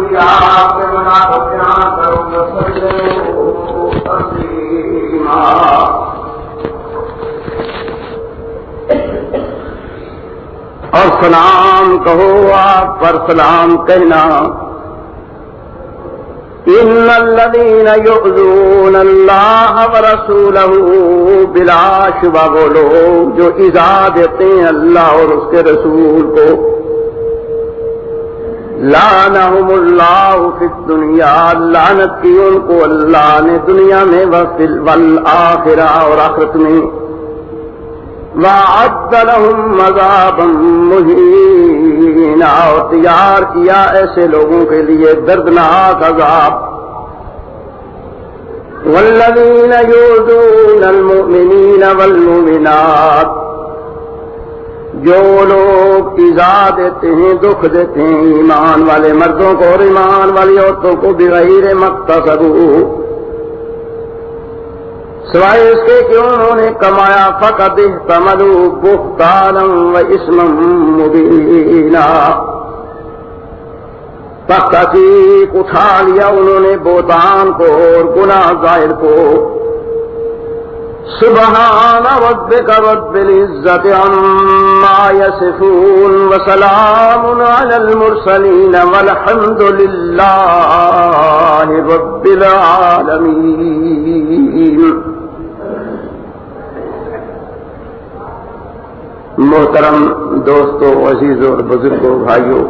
انبیاء کے منافقیاں کرو وسلو تسلیما۔ اور سلام کہو آپ پر سلام کہنا۔ ان الذین یؤذون اللہ ورسولہ، بلا شبہ وہ لوگ جو ایذا دیتے ہیں اللہ اور اس کے رسول کو، لعنہم اللہ فی الدنیا، لعنت کی ان کو اللہ نے دنیا میں والآخرہ اور آخرت میں، وَأَعَدَّ لَهُمْ عَذَابًا مُهِينًا، اور تیار کیا ایسے لوگوں کے لیے دردناک عذاب۔ وَالَّذِينَ يُؤْذُونَ الْمُؤْمِنِينَ وَالْمُؤْمِنَاتِ، جو لوگ ایذا دیتے ہیں، دکھ دیتے ہیں ایمان والے مردوں کو اور ایمان والی عورتوں کو بغیر مقتصد، سوائے اس کے کہ انہوں نے کمایا، فقد احتملوا بہتانا و اسما مبینا، تحقیق اٹھا لیا انہوں نے بہتان کو اور گناہ ظاہر کو۔ سبحان ربک رب العزت عما یصفون وسلام علی المرسلین والحمد للہ رب العالمین۔ محترم دوستو، عزیزوں اور بزرگوں، بھائیوں،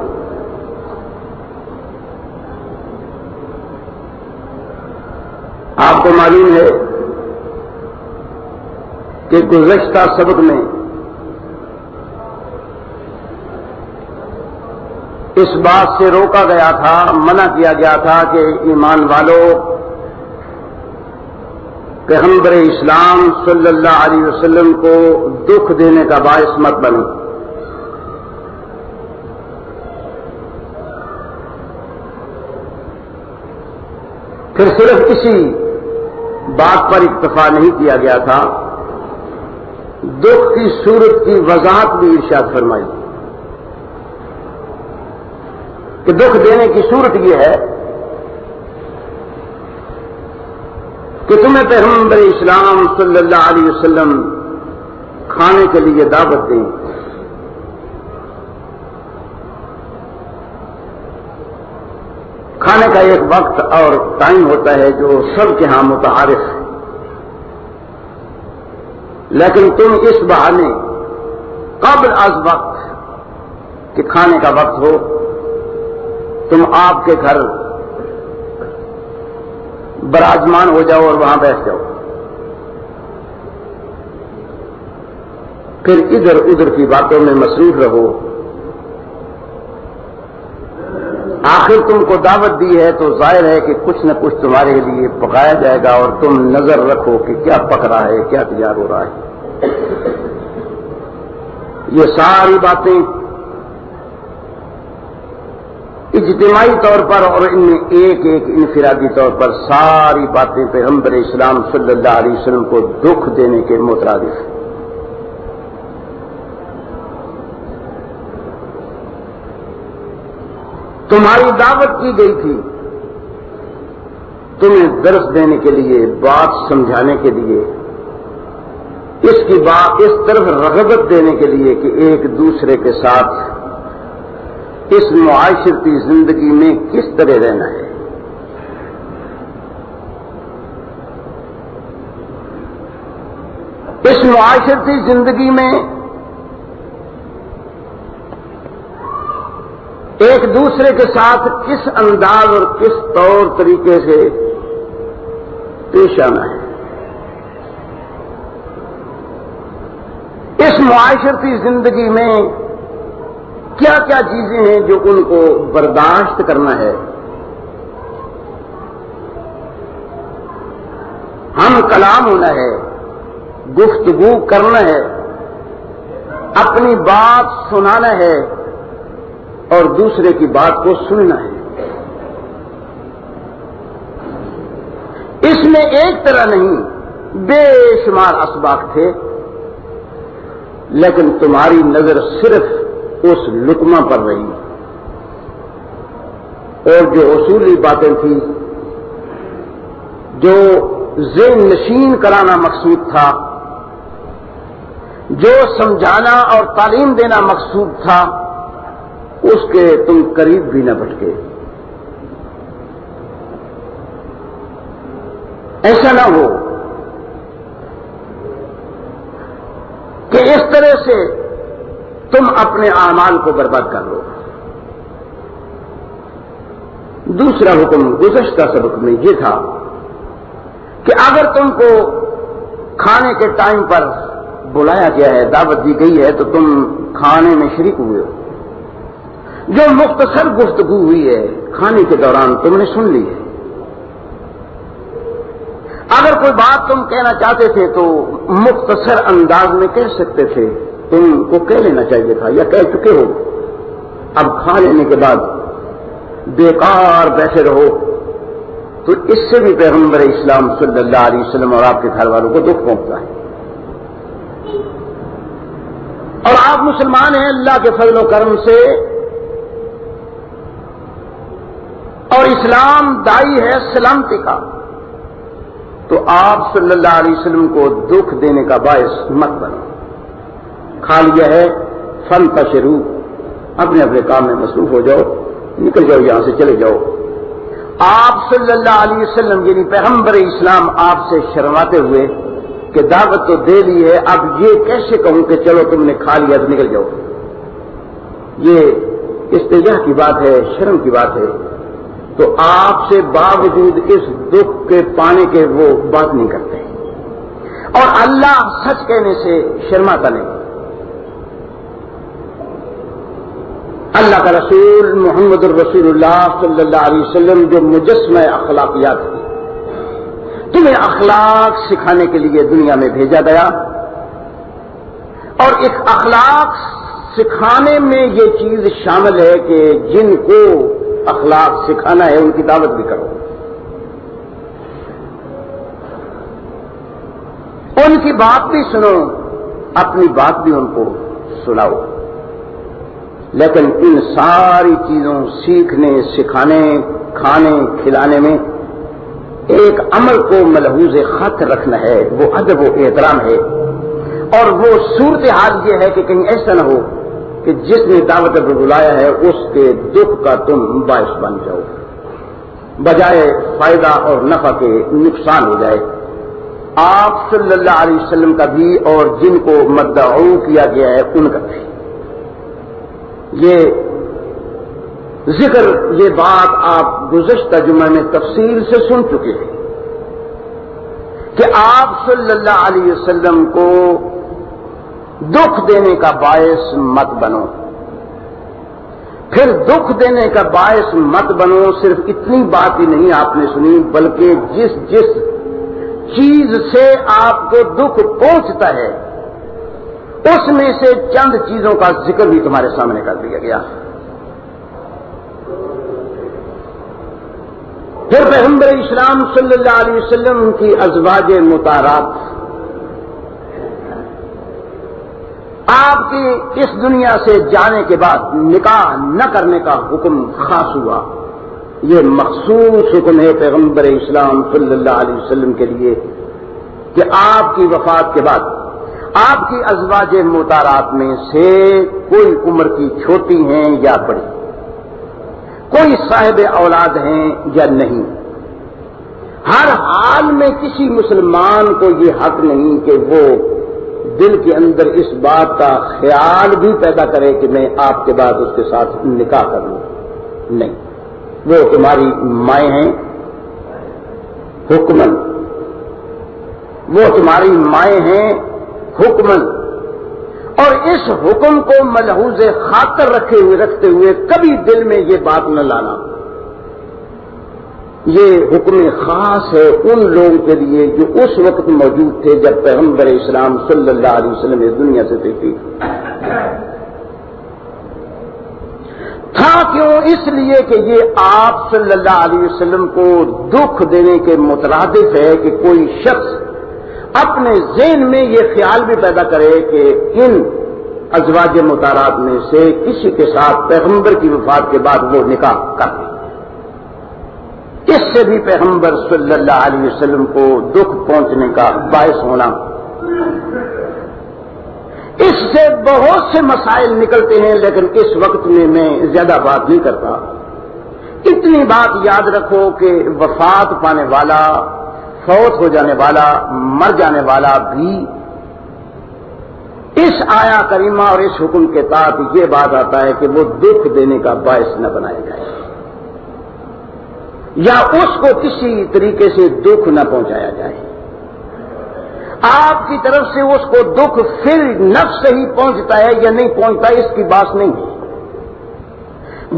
آپ کو معلوم ہے کہ گزشتہ سبق میں اس بات سے روکا گیا تھا، منع کیا گیا تھا کہ ایمان والوں پیغمبر اسلام صلی اللہ علیہ وسلم کو دکھ دینے کا باعث مت بنو۔ پھر صرف اسی بات پر اکتفا نہیں کیا گیا تھا، دکھ کی صورت کی وضاحت بھی ارشاد فرمائی کہ دکھ دینے کی صورت یہ ہے کہ تمہیں پیغمبر اسلام صلی اللہ علیہ وسلم کھانے کے لیے دعوت دیں، کھانے کا ایک وقت اور ٹائم ہوتا ہے جو سب کے ہاں متعارف ہے، لیکن تم اس بہانے قبل از وقت کہ کھانے کا وقت ہو تم آپ کے گھر براجمان ہو جاؤ اور وہاں بیٹھ جاؤ، پھر ادھر ادھر کی باتوں میں مصروف رہو۔ آخر تم کو دعوت دی ہے تو ظاہر ہے کہ کچھ نہ کچھ تمہارے لیے پکایا جائے گا اور تم نظر رکھو کہ کیا پک رہا ہے، کیا تیار ہو رہا ہے۔ یہ ساری باتیں اجتماعی طور پر اور ان میں ایک ایک انفرادی طور پر ساری باتیں پیغمبر اسلام صلی اللہ علیہ وسلم کو دکھ دینے کے مترادف ہیں۔ تمہاری دعوت کی گئی تھی تمہیں درس دینے کے لیے، بات سمجھانے کے لیے، اس کی بات اس طرف رغبت دینے کے لیے کہ ایک دوسرے کے ساتھ اس معاشرتی زندگی میں کس طرح رہنا ہے۔ اس معاشرتی زندگی میں ایک دوسرے کے ساتھ کس انداز اور کس طور طریقے سے پیش آنا ہے۔ اس معاشرتی زندگی میں کیا کیا چیزیں ہیں جو ان کو برداشت کرنا ہے۔ ہم کلام ہونا ہے، گفتگو کرنا ہے، اپنی بات سنانا ہے اور دوسرے کی بات کو سننا ہے۔ اس میں ایک طرح نہیں، بے شمار اسباق تھے، لیکن تمہاری نظر صرف اس لقمہ پر رہی۔ اور جو اصولی باتیں تھیں، جو ذہن نشین کرانا مقصود تھا، جو سمجھانا اور تعلیم دینا مقصود تھا، اس کے تم قریب بھی نہ بھٹکے۔ ایسا نہ ہو کہ اس طرح سے تم اپنے اعمال کو برباد کر لو۔ دوسرا حکم گزشتہ سبق میں یہ تھا کہ اگر تم کو کھانے کے ٹائم پر بلایا گیا ہے، دعوت دی گئی ہے، تو تم کھانے میں شریک ہوئے ہو۔ جو مختصر گفتگو ہوئی ہے کھانے کے دوران تم نے سن لی ہے۔ اگر کوئی بات تم کہنا چاہتے تھے تو مختصر انداز میں کہہ سکتے تھے، تم کو کہہ لینا چاہیے تھا یا کہہ چکے ہو۔ اب کھا لینے کے بعد بیکار بیٹھے رہو تو اس سے بھی پیغمبر اسلام صلی اللہ علیہ وسلم اور آپ کے گھر والوں کو دکھ پہنچتا ہے۔ اور آپ مسلمان ہیں اللہ کے فضل و کرم سے، اور اسلام دائی ہے سلامتی کا، تو آپ صلی اللہ علیہ وسلم کو دکھ دینے کا باعث مت بنو۔ کھا لیا ہے فانتشروا، اپنے اپنے کام میں مصروف ہو جاؤ، نکل جاؤ یہاں سے، چلے جاؤ۔ آپ صلی اللہ علیہ وسلم یعنی پیغمبر اسلام آپ سے شرماتے ہوئے کہ دعوت تو دے لی ہے، اب یہ کیسے کہوں کہ چلو تم نے کھا لیا تو نکل جاؤ۔ یہ استحیاء کی بات ہے، شرم کی بات ہے۔ تو آپ سے باوجود اس دکھ کے پانے کے وہ بات نہیں کرتے، اور اللہ سچ کہنے سے شرماتا نہیں۔ اللہ کا رسول محمد الرسول اللہ صلی اللہ علیہ وسلم جو مجسمہ اخلاقیات ہے، تمہیں اخلاق سکھانے کے لیے دنیا میں بھیجا گیا، اور اس اخلاق سکھانے میں یہ چیز شامل ہے کہ جن کو اخلاق سکھانا ہے ان کی دعوت بھی کرو، ان کی بات بھی سنو، اپنی بات بھی ان کو سناؤ۔ لیکن ان ساری چیزوں سیکھنے، سکھانے، کھانے، کھلانے میں ایک عمل کو ملحوظ خط رکھنا ہے، وہ ادب و احترام ہے، اور وہ صورتحال یہ ہے کہ کہیں ایسا نہ ہو کہ جس نے دعوت پر بلایا ہے اس کے دکھ کا تم باعث بن جاؤ، بجائے فائدہ اور نفع کے نقصان ہو جائے۔ آپ صلی اللہ علیہ وسلم کا بھی اور جن کو مدعو کیا گیا ہے ان کا بھی یہ ذکر، یہ بات آپ گزشتہ جمعہ میں تفصیل سے سن چکے ہیں کہ آپ صلی اللہ علیہ وسلم کو دکھ دینے کا باعث مت بنو۔ پھر دکھ دینے کا باعث مت بنو صرف اتنی بات ہی نہیں آپ نے سنی، بلکہ جس چیز سے آپ کو دکھ پہنچتا ہے اس میں سے چند چیزوں کا ذکر بھی تمہارے سامنے کر دیا گیا۔ پھر پیغمبر اسلام صلی اللہ علیہ وسلم کی ازواج مطہرات، آپ کی اس دنیا سے جانے کے بعد نکاح نہ کرنے کا حکم خاص ہوا۔ یہ مخصوص حکم ہے پیغمبر اسلام صلی اللہ علیہ وسلم کے لیے کہ آپ کی وفات کے بعد آپ کی ازواج مطہرات میں سے کوئی عمر کی چھوٹی ہیں یا بڑی، کوئی صاحب اولاد ہیں یا نہیں، ہر حال میں کسی مسلمان کو یہ حق نہیں کہ وہ دل کے اندر اس بات کا خیال بھی پیدا کرے کہ میں آپ کے بعد اس کے ساتھ نکاح کر لوں۔ نہیں، وہ تمہاری مائیں ہیں حکمن، وہ تمہاری مائیں ہیں حکمن، اور اس حکم کو ملحوظ خاطر رکھتے ہوئے کبھی دل میں یہ بات نہ لانا۔ یہ حکم خاص ہے ان لوگوں کے لیے جو اس وقت موجود تھے جب پیغمبر اسلام صلی اللہ علیہ وسلم اس دنیا سے تشریف تھا۔ کیوں؟ اس لیے کہ یہ آپ صلی اللہ علیہ وسلم کو دکھ دینے کے مترادف ہے کہ کوئی شخص اپنے ذہن میں یہ خیال بھی پیدا کرے کہ ان ازواج مطہرات میں سے کسی کے ساتھ پیغمبر کی وفات کے بعد وہ نکاح کر لیں۔ اس سے بھی پیغمبر صلی اللہ علیہ وسلم کو دکھ پہنچنے کا باعث ہونا، اس سے بہت سے مسائل نکلتے ہیں، لیکن اس وقت میں زیادہ بات نہیں کرتا۔ اتنی بات یاد رکھو کہ وفات پانے والا، فوت ہو جانے والا، مر جانے والا بھی اس آیا کریمہ اور اس حکم کے تحت یہ بات آتا ہے کہ وہ دکھ دینے کا باعث نہ بنایا جائے، یا اس کو کسی طریقے سے دکھ نہ پہنچایا جائے۔ آپ کی طرف سے اس کو دکھ پھر نفس سے ہی پہنچتا ہے یا نہیں پہنچتا، اس کی بات نہیں ہے۔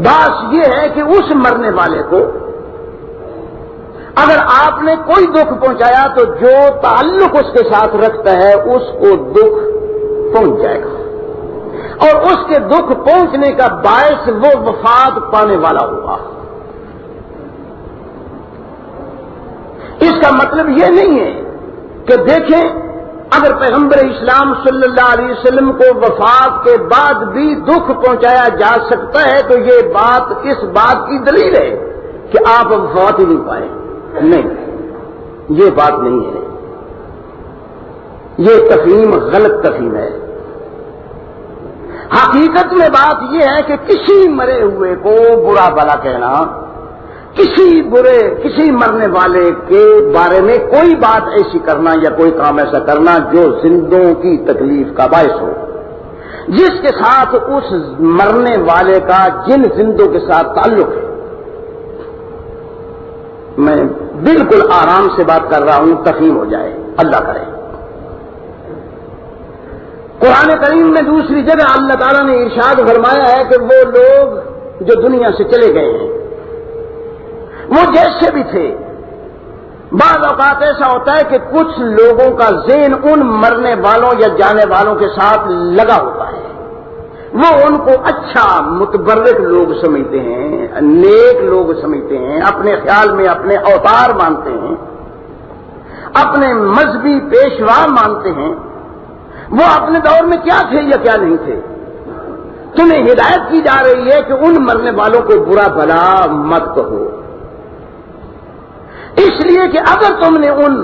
بات یہ ہے کہ اس مرنے والے کو اگر آپ نے کوئی دکھ پہنچایا تو جو تعلق اس کے ساتھ رکھتا ہے اس کو دکھ پہنچ جائے گا، اور اس کے دکھ پہنچنے کا باعث وہ وفات پانے والا ہوگا۔ اس کا مطلب یہ نہیں ہے کہ دیکھیں اگر پیغمبر اسلام صلی اللہ علیہ وسلم کو وفات کے بعد بھی دکھ پہنچایا جا سکتا ہے تو یہ بات اس بات کی دلیل ہے کہ آپ وفات ہی نہیں پائے، نہیں، یہ بات نہیں ہے، یہ تفہیم غلط تفہیم ہے۔ حقیقت میں بات یہ ہے کہ کسی مرے ہوئے کو برا بھلا کہنا، کسی مرنے والے کے بارے میں کوئی بات ایسی کرنا یا کوئی کام ایسا کرنا جو زندوں کی تکلیف کا باعث ہو، جس کے ساتھ اس مرنے والے کا جن زندوں کے ساتھ تعلق ہے۔ میں بالکل آرام سے بات کر رہا ہوں، تفہیم ہو جائے، اللہ کرے۔ قرآن کریم میں دوسری جگہ اللہ تعالیٰ نے ارشاد فرمایا ہے کہ وہ لوگ جو دنیا سے چلے گئے ہیں وہ جیسے بھی تھے۔ بعض اوقات ایسا ہوتا ہے کہ کچھ لوگوں کا ذہن ان مرنے والوں یا جانے والوں کے ساتھ لگا ہوتا ہے، وہ ان کو اچھا متبرک لوگ سمجھتے ہیں، نیک لوگ سمجھتے ہیں، اپنے خیال میں اپنے اوتار مانتے ہیں، اپنے مذہبی پیشوا مانتے ہیں۔ وہ اپنے دور میں کیا تھے یا کیا نہیں تھے؟ تمہیں ہدایت کی جا رہی ہے کہ ان مرنے والوں کو برا بھلا مت کہو، اس لیے کہ اگر تم نے ان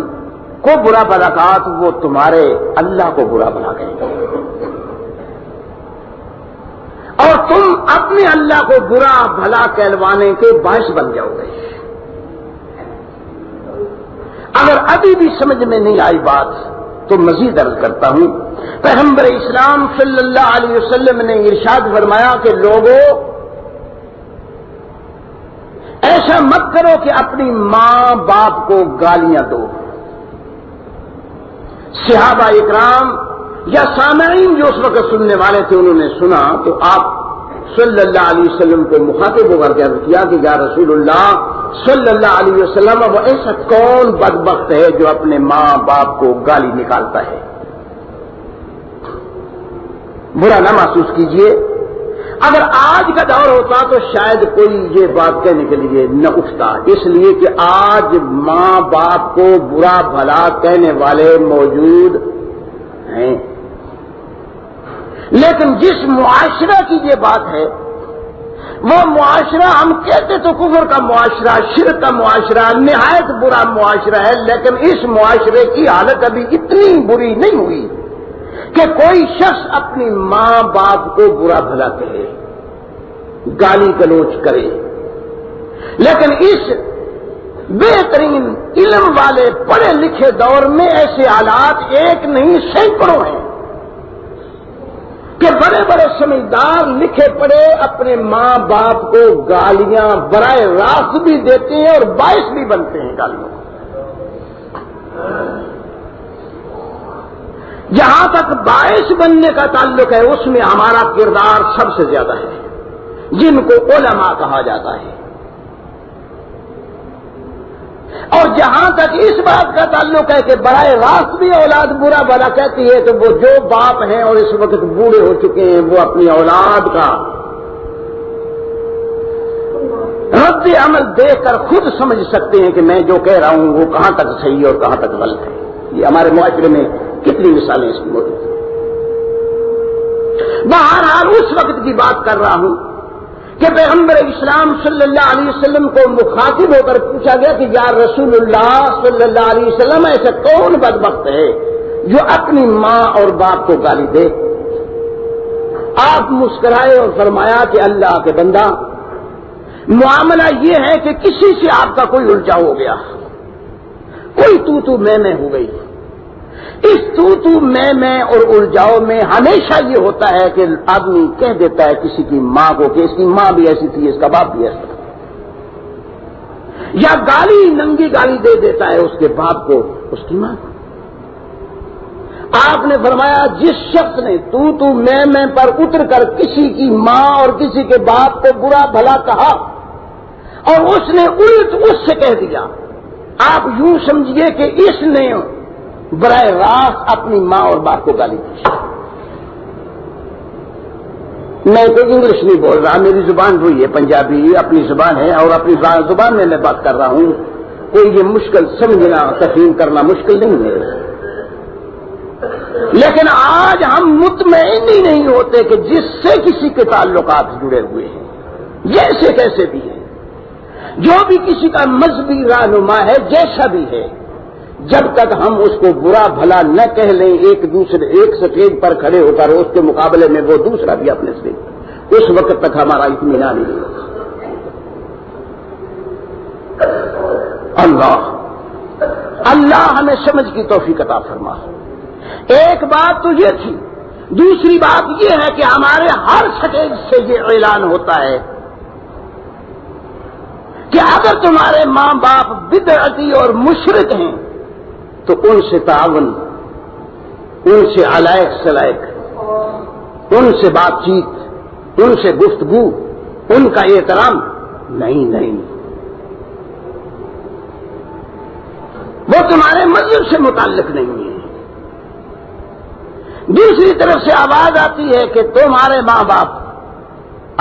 کو برا بھلا کہا تو وہ تمہارے اللہ کو برا بھلا کہیں گے، اور تم اپنے اللہ کو برا بھلا کہلوانے کے باعث بن جاؤ گے۔ اگر ابھی بھی سمجھ میں نہیں آئی بات تو مزید عرض کرتا ہوں۔ پیغمبر اسلام صلی اللہ علیہ وسلم نے ارشاد فرمایا کہ لوگوں ایسا مت کرو کہ اپنی ماں باپ کو گالیاں دو۔ صحابہ اکرام یا سامعین جو اس وقت سننے والے تھے انہوں نے سنا تو آپ صلی اللہ علیہ وسلم کو مخاطب ہو کر کے عرض کیا کہ یا رسول اللہ صلی اللہ علیہ وسلم، وہ ایسا کون بدبخت ہے جو اپنے ماں باپ کو گالی نکالتا ہے؟ برا نہ محسوس کیجئے، اگر آج کا دور ہوتا تو شاید کوئی یہ بات کہنے کے لیے نہ اٹھتا، اس لیے کہ آج ماں باپ کو برا بھلا کہنے والے موجود ہیں، لیکن جس معاشرہ کی یہ بات ہے وہ معاشرہ ہم کہتے تو کفر کا معاشرہ، شرک کا معاشرہ، نہایت برا معاشرہ ہے، لیکن اس معاشرے کی حالت ابھی اتنی بری نہیں ہوئی کہ کوئی شخص اپنی ماں باپ کو برا بھلا کہے، گالی گلوچ کرے۔ لیکن اس بہترین علم والے پڑھے لکھے دور میں ایسے حالات ایک نہیں سینکڑوں ہیں کہ بڑے بڑے سمجھدار لکھے پڑھے اپنے ماں باپ کو گالیاں براہ راست بھی دیتے ہیں اور باعث بھی بنتے ہیں گالیوں کو۔ جہاں تک باعث بننے کا تعلق ہے اس میں ہمارا کردار سب سے زیادہ ہے، جن کو علماء کہا جاتا ہے، اور جہاں تک اس بات کا تعلق ہے کہ براہ راست بھی اولاد برا بھلا کہتی ہے تو وہ جو باپ ہیں اور اس وقت بوڑھے ہو چکے ہیں وہ اپنی اولاد کا رد عمل دیکھ کر خود سمجھ سکتے ہیں کہ میں جو کہہ رہا ہوں وہ کہاں تک صحیح اور کہاں تک غلط ہے۔ یہ ہمارے معاشرے میں کتنی مثالیں اس کی موجود ہیں۔ بہرحال اس وقت کی بات کر رہا ہوں کہ پیغمبر اسلام صلی اللہ علیہ وسلم کو مخاطب ہو کر پوچھا گیا کہ یا رسول اللہ صلی اللہ علیہ وسلم ایسا کون بدبخت ہے جو اپنی ماں اور باپ کو گالی دے؟ آپ مسکرائے اور فرمایا کہ اللہ کے بندہ، معاملہ یہ ہے کہ کسی سے آپ کا کوئی الجھا ہو گیا، کوئی تو میں ہو گئی۔ اس تو میں اور الجھاؤ میں ہمیشہ یہ ہوتا ہے کہ آدمی کہہ دیتا ہے کسی کی ماں کو کہ اس کی ماں بھی ایسی تھی، اس کا باپ بھی ایسا تھا، یا گالی، ننگی گالی دے دیتا ہے اس کے باپ کو، اس کی ماں کو۔ آپ نے فرمایا جس شخص نے تو میں پر اتر کر کسی کی ماں اور کسی کے باپ کو برا بھلا کہا اور اس نے الٹ اس سے کہہ دیا، آپ یوں سمجھیے کہ اس نے براہ راست اپنی ماں اور باپ کو گالی دی۔ میں تو انگلش نہیں بول رہا، میری زبان وہی ہے، پنجابی اپنی زبان ہے اور اپنی زبان میں بات کر رہا ہوں، کوئی یہ مشکل سمجھنا تفہیم کرنا مشکل نہیں ہے۔ لیکن آج ہم مطمئن ہی نہیں ہوتے کہ جس سے کسی کے تعلقات جڑے ہوئے ہیں، جیسے کیسے بھی ہیں، جو بھی کسی کا مذہبی رہنما ہے، جیسا بھی ہے، جب تک ہم اس کو برا بھلا نہ کہہ لیں، ایک سٹیج پر کھڑے ہو کر اس کے مقابلے میں وہ دوسرا بھی اپنے سے، اس وقت تک ہمارا اطمینان نہیں ہوگا۔ اللہ ہمیں سمجھ کی توفیق عطا فرما۔ ایک بات تو یہ تھی، دوسری بات یہ ہے کہ ہمارے ہر سٹیج سے یہ اعلان ہوتا ہے کہ اگر تمہارے ماں باپ بدعتی اور مشرک ہیں تو ان سے تعاون، ان سے علائق سلائق، ان سے بات چیت، ان سے گفتگو، ان کا احترام نہیں، وہ تمہارے مذہب سے متعلق نہیں ہے۔ دوسری طرف سے آواز آتی ہے کہ تمہارے ماں باپ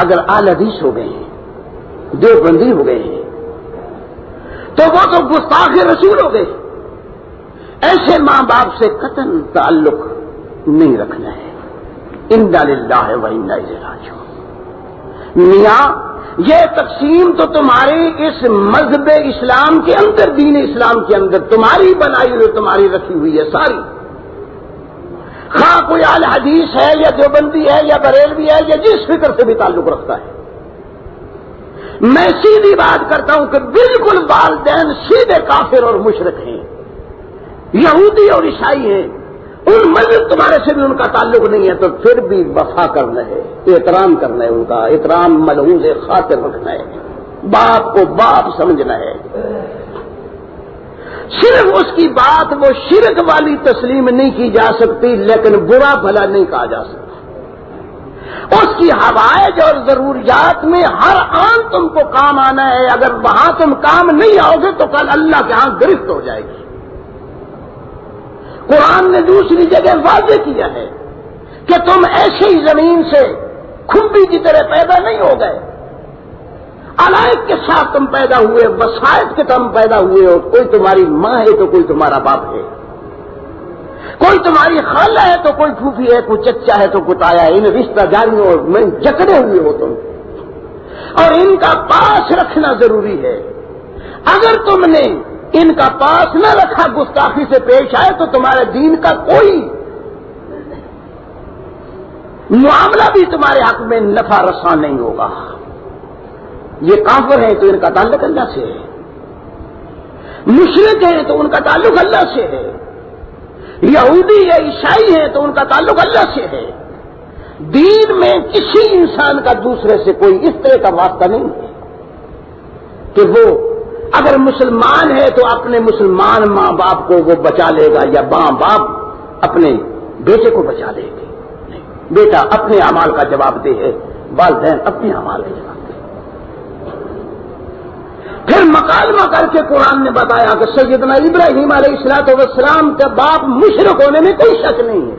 اگر اہل حدیث ہو گئے ہیں، دیوبندی ہو گئے ہیں، تو وہ تو گستاخ رسول ہو گئے، ایسے ماں باپ سے قطعاً تعلق نہیں رکھنا ہے۔ انا للہ و انا الیہ راجعون۔ میاں یہ تقسیم تو تمہاری اس مذہب اسلام کے اندر، دین اسلام کے اندر تمہاری بنائی ہوئی، تمہاری رکھی ہوئی ہے ساری، خواہ کوئی اہل حدیث ہے یا دیوبندی ہے یا بریلوی ہے یا جس فکر سے بھی تعلق رکھتا ہے۔ میں سیدھی بات کرتا ہوں کہ بالکل والدین سیدھے کافر اور مشرک ہیں، یہودی اور عیسائی ہیں، ان مذہب تمہارے سے بھی ان کا تعلق نہیں ہے، تو پھر بھی وفا کرنا ہے، احترام کرنا ہے، ان کا احترام ملحوظ خاطر رکھنا ہے، باپ کو باپ سمجھنا ہے۔ صرف اس کی بات وہ شرک والی تسلیم نہیں کی جا سکتی، لیکن برا بھلا نہیں کہا جا سکتا۔ اس کی حوائج اور ضروریات میں ہر آن تم کو کام آنا ہے، اگر وہاں تم کام نہیں آؤ گے تو کل اللہ کے ہاں گرفت ہو جائے گی۔ قرآن نے دوسری جگہ واضح کیا ہے کہ تم ایسے ہی زمین سے کھمبی کی طرح پیدا نہیں ہو گئے، علائق کے ساتھ تم پیدا ہوئے، وسائط کے تم پیدا ہوئے ہو، کوئی تمہاری ماں ہے تو کوئی تمہارا باپ ہے، کوئی تمہاری خالہ ہے تو کوئی پھوپھی ہے، کوئی چچا ہے تو کوئی تایا ہے، ان رشتہ داریوں میں جکڑے ہوئے ہو تم، اور ان کا پاس رکھنا ضروری ہے۔ اگر تم نے ان کا پاس نہ رکھا، گستاخی سے پیش آئے، تو تمہارے دین کا کوئی معاملہ بھی تمہارے حق میں نفع رساں نہیں ہوگا۔ یہ کافر ہیں تو ان کا تعلق اللہ سے ہے، مشرک ہیں تو ان کا تعلق اللہ سے ہے، یہودی یا عیسائی ہیں تو ان کا تعلق اللہ سے ہے۔ دین میں کسی انسان کا دوسرے سے کوئی اس طرح کا واسطہ نہیں ہے کہ وہ اگر مسلمان ہے تو اپنے مسلمان ماں باپ کو وہ بچا لے گا، یا ماں باپ اپنے بیٹے کو بچا لے گے۔ بیٹا اپنے اعمال کا جواب دہ ہے، والدین اپنے اعمال کا جواب دے۔ پھر مکالمہ کر کے قرآن نے بتایا کہ سیدنا ابراہیم علیہ السلام کا باپ مشرک ہونے میں کوئی شک نہیں ہے۔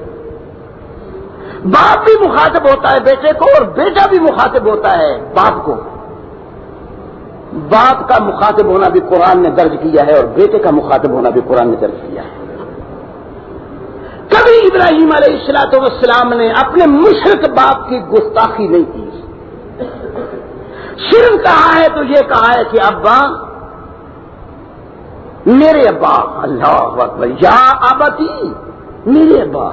باپ بھی مخاطب ہوتا ہے بیٹے کو، اور بیٹا بھی مخاطب ہوتا ہے باپ کو۔ باپ کا مخاطب ہونا بھی قرآن نے درج کیا ہے، اور بیٹے کا مخاطب ہونا بھی قرآن نے درج کیا ہے۔ کبھی ابراہیم علیہ السلام نے اپنے مشرک باپ کی گستاخی نہیں کی، صرف کہا ہے تو یہ کہا ہے کہ ابا میرے ابا، اللہ اکبر، یا ابتی میرے ابا.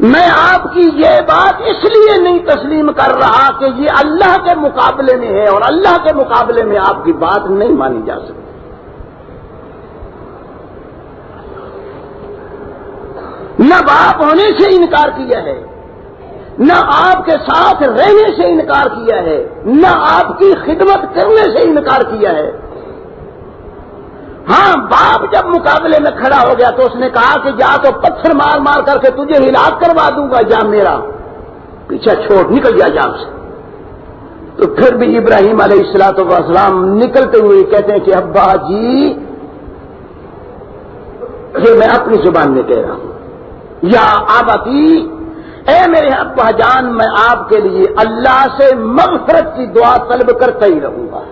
میں آپ کی یہ بات اس لیے نہیں تسلیم کر رہا کہ یہ اللہ کے مقابلے میں ہے، اور اللہ کے مقابلے میں آپ کی بات نہیں مانی جا سکتی. نہ باپ ہونے سے انکار کیا ہے، نہ آپ کے ساتھ رہنے سے انکار کیا ہے، نہ آپ کی خدمت کرنے سے انکار کیا ہے. ہاں، باپ جب مقابلے میں کھڑا ہو گیا تو اس نے کہا کہ جا تو پتھر مار مار کر کے تجھے ہلاک کروا دوں گا، جا میرا پیچھا چھوڑ، نکل جا جام سے. تو پھر بھی ابراہیم علیہ السلام نکلتے ہوئے کہتے ہیں کہ ابا جی، یہ میں اپنی زبان میں کہہ رہا ہوں، یا آباتی، اے میرے ابا جان، میں آپ کے لیے اللہ سے مغفرت کی دعا طلب کرتا ہی رہوں گا،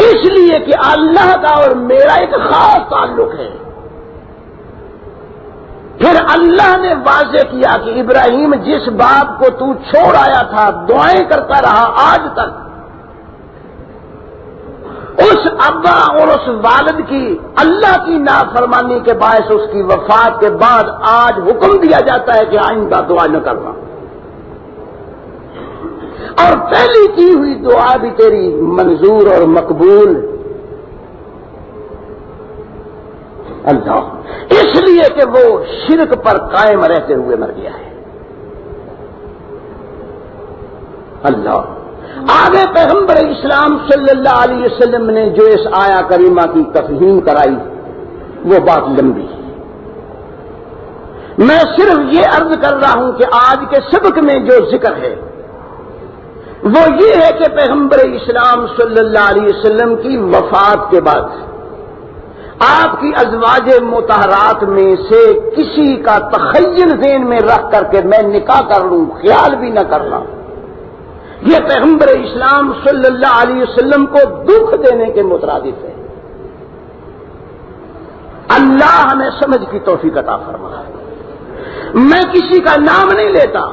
اس لیے کہ اللہ کا اور میرا ایک خاص تعلق ہے. پھر اللہ نے واضح کیا کہ ابراہیم، جس باپ کو تو چھوڑ آیا تھا، دعائیں کرتا رہا آج تک، اس ابا اور اس والد کی اللہ کی نافرمانی کے باعث اس کی وفات کے بعد آج حکم دیا جاتا ہے کہ آئندہ دعا نہ کرنا، اور پہلی کی ہوئی دعا بھی تیری منظور اور مقبول. اللہ، اس لیے کہ وہ شرک پر قائم رہتے ہوئے مر گیا ہے. اللہ، آگے پیغمبر اسلام صلی اللہ علیہ وسلم نے جو اس آیا کریمہ کی تفہیم کرائی وہ بات لمبی ہے. میں صرف یہ عرض کر رہا ہوں کہ آج کے سبق میں جو ذکر ہے وہ یہ ہے کہ پیغمبر اسلام صلی اللہ علیہ وسلم کی وفات کے بعد آپ کی ازواج مطہرات میں سے کسی کا تخیل ذہن میں رکھ کر کے میں نکاح کر لوں، خیال بھی نہ کرنا، یہ پیغمبر اسلام صلی اللہ علیہ وسلم کو دکھ دینے کے مترادف ہے. اللہ ہمیں سمجھ کی توفیق عطا فرمائے. میں کسی کا نام نہیں لیتا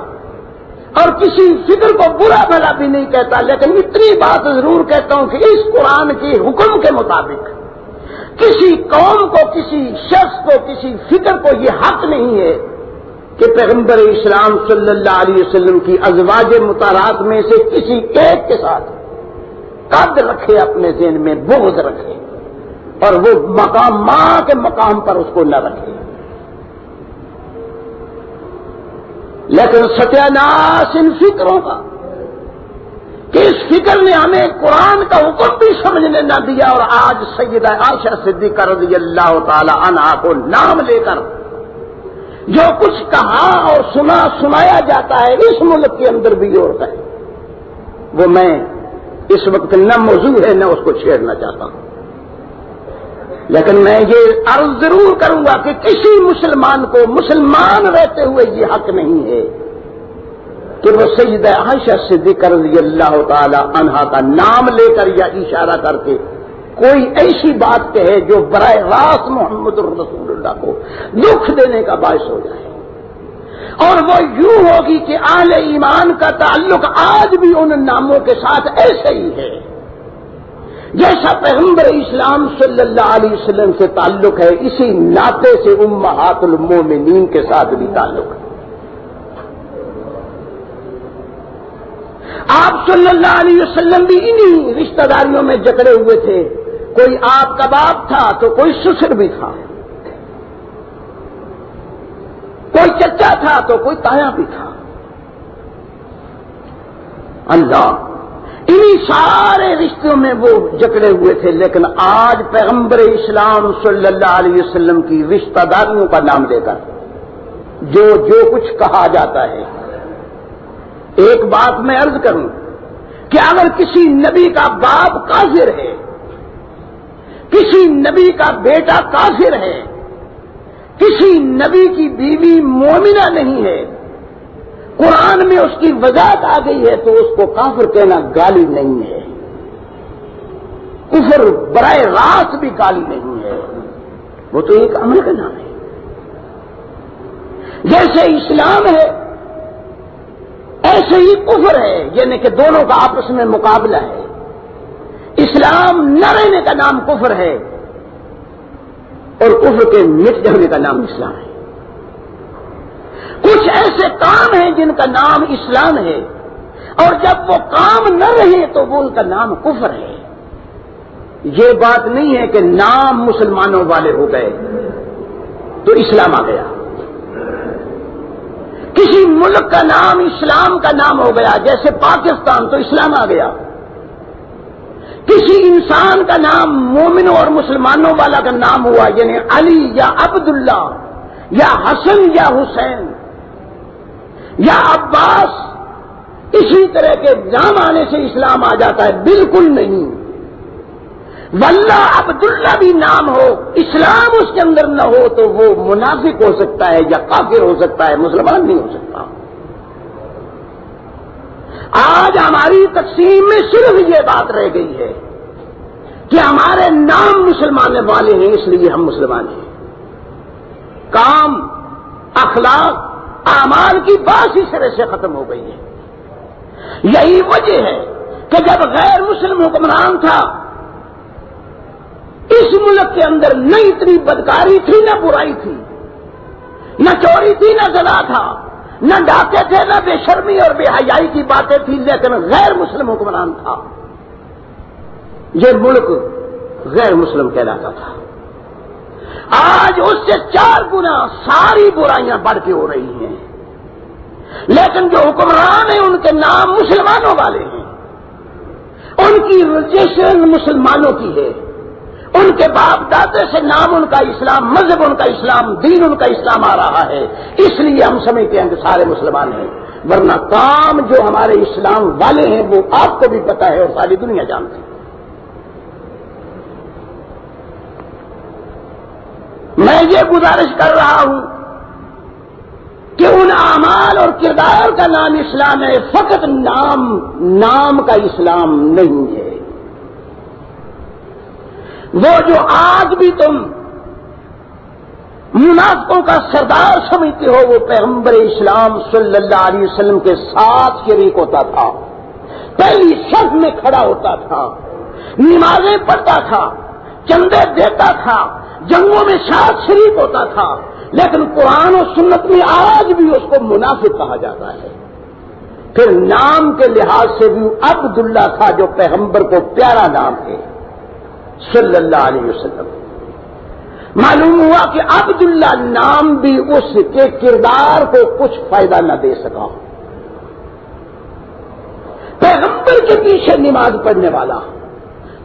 اور کسی فکر کو برا بھلا بھی نہیں کہتا، لیکن اتنی بات ضرور کہتا ہوں کہ اس قرآن کے حکم کے مطابق کسی قوم کو، کسی شخص کو، کسی فکر کو یہ حق نہیں ہے کہ پیغمبر اسلام صلی اللہ علیہ وسلم کی ازواج مطہرات میں سے کسی ایک کے ساتھ قد رکھے، اپنے ذہن میں بغض رکھے، اور وہ مقام ماں کے مقام پر اس کو نہ رکھے. لیکن ستیاناش ان فکروں کا کہ اس فکر نے ہمیں قرآن کا حکم بھی سمجھنے نہ دیا، اور آج سیدہ عائشہ صدیقہ رضی اللہ تعالی عنہا کو نام لے کر جو کچھ کہا اور سنایا جاتا ہے اس ملک کے اندر بھی ہوتا ہے، وہ میں اس وقت نہ موضوع ہے نہ اس کو چھیڑنا چاہتا ہوں. لیکن میں یہ عرض ضرور کروں گا کہ کسی مسلمان کو مسلمان رہتے ہوئے یہ حق نہیں ہے کہ وہ سیدہ عائشہ صدیقہ رضی اللہ تعالی عنہا کا نام لے کر یا اشارہ کر کے کوئی ایسی بات کہے جو براہ راست محمد رسول اللہ کو دکھ دینے کا باعث ہو جائے. اور وہ یوں ہوگی کہ اہل ایمان کا تعلق آج بھی ان ناموں کے ساتھ ایسے ہی ہے جیسا پیغمبر اسلام صلی اللہ علیہ وسلم سے تعلق ہے، اسی ناطے سے امہات المومنین کے ساتھ بھی تعلق ہے. آپ صلی اللہ علیہ وسلم بھی انہی رشتہ داریوں میں جکڑے ہوئے تھے. کوئی آپ کا باپ تھا تو کوئی سسر بھی تھا، کوئی چچا تھا تو کوئی تایا بھی تھا. اللہ، انہی سارے رشتوں میں وہ جکڑے ہوئے تھے. لیکن آج پیغمبر اسلام صلی اللہ علیہ وسلم کی رشتہ داریوں کا نام لے کر جو کچھ کہا جاتا ہے، ایک بات میں عرض کروں کہ اگر کسی نبی کا باپ کافر ہے، کسی نبی کا بیٹا کافر ہے، کسی نبی کی بیوی مومنہ نہیں ہے، قرآن میں اس کی وضاحت آ گئی ہے تو اس کو کافر کہنا گالی نہیں ہے. کفر براہ راست بھی گالی نہیں ہے، وہ تو ایک عمل کا نام ہے. جیسے اسلام ہے ایسے ہی کفر ہے، یعنی کہ دونوں کا آپس میں مقابلہ ہے۔ اسلام نہ رہنے کا نام کفر ہے اور کفر کے مٹ جانے کا نام اسلام ہے۔ کچھ ایسے کام ہیں جن کا نام اسلام ہے اور جب وہ کام نہ رہے تو وہ ان کا نام کفر ہے۔ یہ بات نہیں ہے کہ نام مسلمانوں والے ہو گئے تو اسلام آ گیا، کسی ملک کا نام اسلام کا نام ہو گیا، جیسے پاکستان تو اسلام آ گیا، کسی انسان کا نام مومنوں اور مسلمانوں والا کا نام ہوا، یعنی علی یا عبداللہ یا حسن یا حسین یا عباس، اسی طرح کے نام آنے سے اسلام آ جاتا ہے؟ بالکل نہیں۔ واللہ عبداللہ بھی نام ہو، اسلام اس کے اندر نہ ہو تو وہ منافق ہو سکتا ہے یا کافر ہو سکتا ہے، مسلمان نہیں ہو سکتا۔ آج ہماری تقسیم میں صرف یہ بات رہ گئی ہے کہ ہمارے نام مسلمان والے ہیں اس لیے ہم مسلمان ہیں، کام اخلاق اعمال کی بات اس طرح سے ختم ہو گئی ہے۔ یہی وجہ ہے کہ جب غیر مسلم حکمران تھا اس ملک کے اندر نہ اتنی بدکاری تھی نہ برائی تھی، نہ چوری تھی نہ زنا تھا، نہ ڈاکے تھے نہ بے شرمی اور بے حیائی کی باتیں تھی، لیکن غیر مسلم حکمران تھا، یہ ملک غیر مسلم کہلاتا تھا۔ آج اس سے 4 گنا ساری برائیاں بڑھ کے ہو رہی ہیں، لیکن جو حکمران ہیں ان کے نام مسلمانوں والے ہیں، ان کی رجسٹریشن مسلمانوں کی ہے، ان کے باپ دادے سے نام ان کا اسلام، مذہب ان کا اسلام، دین ان کا اسلام آ رہا ہے، اس لیے ہم سمجھتے ہیں کہ سارے مسلمان ہیں، ورنہ کام جو ہمارے اسلام والے ہیں وہ آپ کو بھی پتا ہے اور ساری دنیا جانتی ہے۔ میں یہ گزارش کر رہا ہوں کہ ان اعمال اور کردار کا نام اسلام ہے، فقط نام کا اسلام نہیں ہے۔ وہ جو آج بھی تم منافقوں کا سردار سمجھتے ہو وہ پیغمبر اسلام صلی اللہ علیہ وسلم کے ساتھ شریک ہوتا تھا، پہلی صف میں کھڑا ہوتا تھا، نمازیں پڑھتا تھا، چندے دیتا تھا، جنگوں میں ساتھ شریک ہوتا تھا، لیکن قرآن و سنت میں آج بھی اس کو منافق کہا جاتا ہے۔ پھر نام کے لحاظ سے بھی عبداللہ تھا جو پیغمبر کو پیارا نام ہے صلی اللہ علیہ وسلم۔ معلوم ہوا کہ عبداللہ نام بھی اس کے کردار کو کچھ فائدہ نہ دے سکا۔ پیغمبر کے پیچھے نماز پڑھنے والا،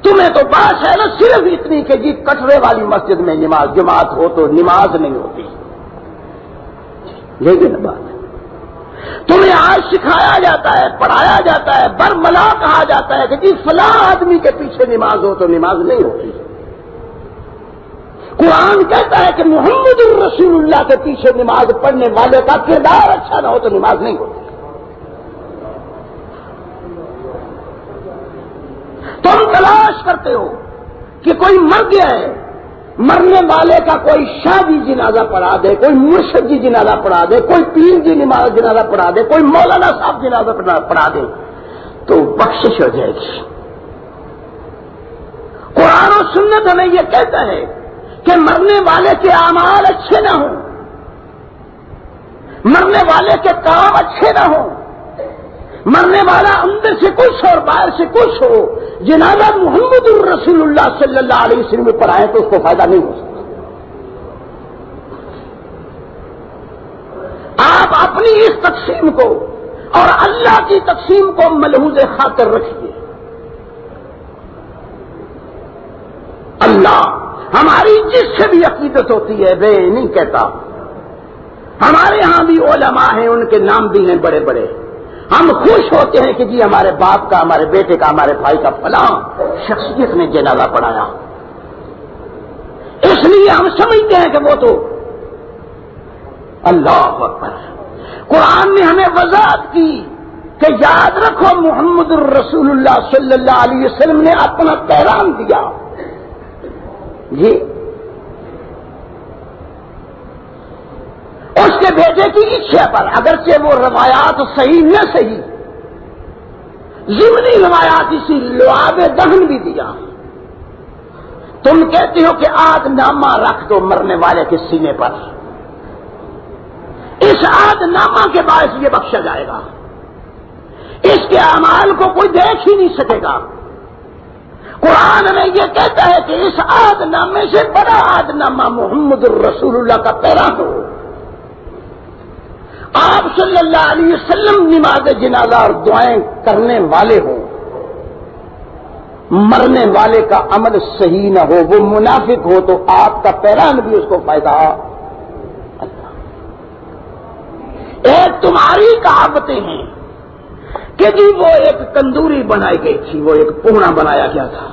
تمہیں تو بات ہے نا صرف اتنی کہ جی کٹرے والی مسجد میں نماز جماعت ہو تو نماز نہیں ہوتی، یہ نا بات ہے۔ تمہیں آج سکھایا جاتا ہے، پڑھایا جاتا ہے، برملا کہا جاتا ہے کہ جی فلاں آدمی کے پیچھے نماز ہو تو نماز نہیں ہوتی۔ قرآن کہتا ہے کہ محمد الرسول اللہ کے پیچھے نماز پڑھنے والے کا کردار اچھا نہ ہو تو نماز نہیں ہوتی۔ تم تلاش کرتے ہو کہ کوئی مر گیا ہے، مرنے والے کا کوئی شاہ جی جنازہ پڑھا دے، کوئی مرشد جی جنازہ پڑھا دے، کوئی پیر جی جنازہ پڑھا دے، کوئی مولانا صاحب جنازہ پڑھا دے تو بخشش ہو جائے گی۔ قرآن و سنت ہمیں یہ کہتا ہے کہ مرنے والے کے اعمال اچھے نہ ہوں، مرنے والے کے کام اچھے نہ ہوں، مرنے والا اندر سے کچھ اور باہر سے کچھ ہو، جنازہ محمد الرسول اللہ صلی اللہ علیہ وسلم میں پڑھائیں تو اس کو فائدہ نہیں ہو سکتا۔ آپ اپنی اس تقسیم کو اور اللہ کی تقسیم کو ملحوظ خاطر رکھیے۔ اللہ ہماری جس سے بھی عقیدت ہوتی ہے میں نہیں کہتا، ہمارے ہاں بھی علماء ہیں، ان کے نام بھی ہیں بڑے بڑے، ہم خوش ہوتے ہیں کہ جی ہمارے باپ کا، ہمارے بیٹے کا، ہمارے بھائی کا فلاں شخصیت نے جنازہ پڑھایا، اس لیے ہم سمجھتے ہیں کہ وہ تو اللہ اکبر۔ قرآن نے ہمیں وضاحت کی کہ یاد رکھو محمد الرسول اللہ صلی اللہ علیہ وسلم نے اپنا پیغام دیا، جی اس کے بیٹے کی اچھا پر، اگرچہ وہ روایات صحیح نہ صحیح ضمنی روایات اسی لعاب دہن بھی دیا. تم کہتے ہو کہ عہد نامہ رکھ دو مرنے والے کے سینے پر، اس عہد نامہ کے باعث یہ بخشا جائے گا، اس کے اعمال کو کوئی دیکھ ہی نہیں سکے گا. قرآن میں یہ کہتا ہے کہ اس عہد نامے سے بڑا عہد نامہ محمد الرسول اللہ کا پیران ہو. آپ صلی اللہ علیہ وسلم نماز جنازہ اور دعائیں کرنے والے ہوں، مرنے والے کا عمل صحیح نہ ہو، وہ منافق ہو، تو آپ کا پیران بھی اس کو فائدہ. ایک تمہاری کہاوتیں ہیں کہ جی وہ ایک تندوری بنائی گئی تھی، وہ ایک پونا بنایا گیا تھا،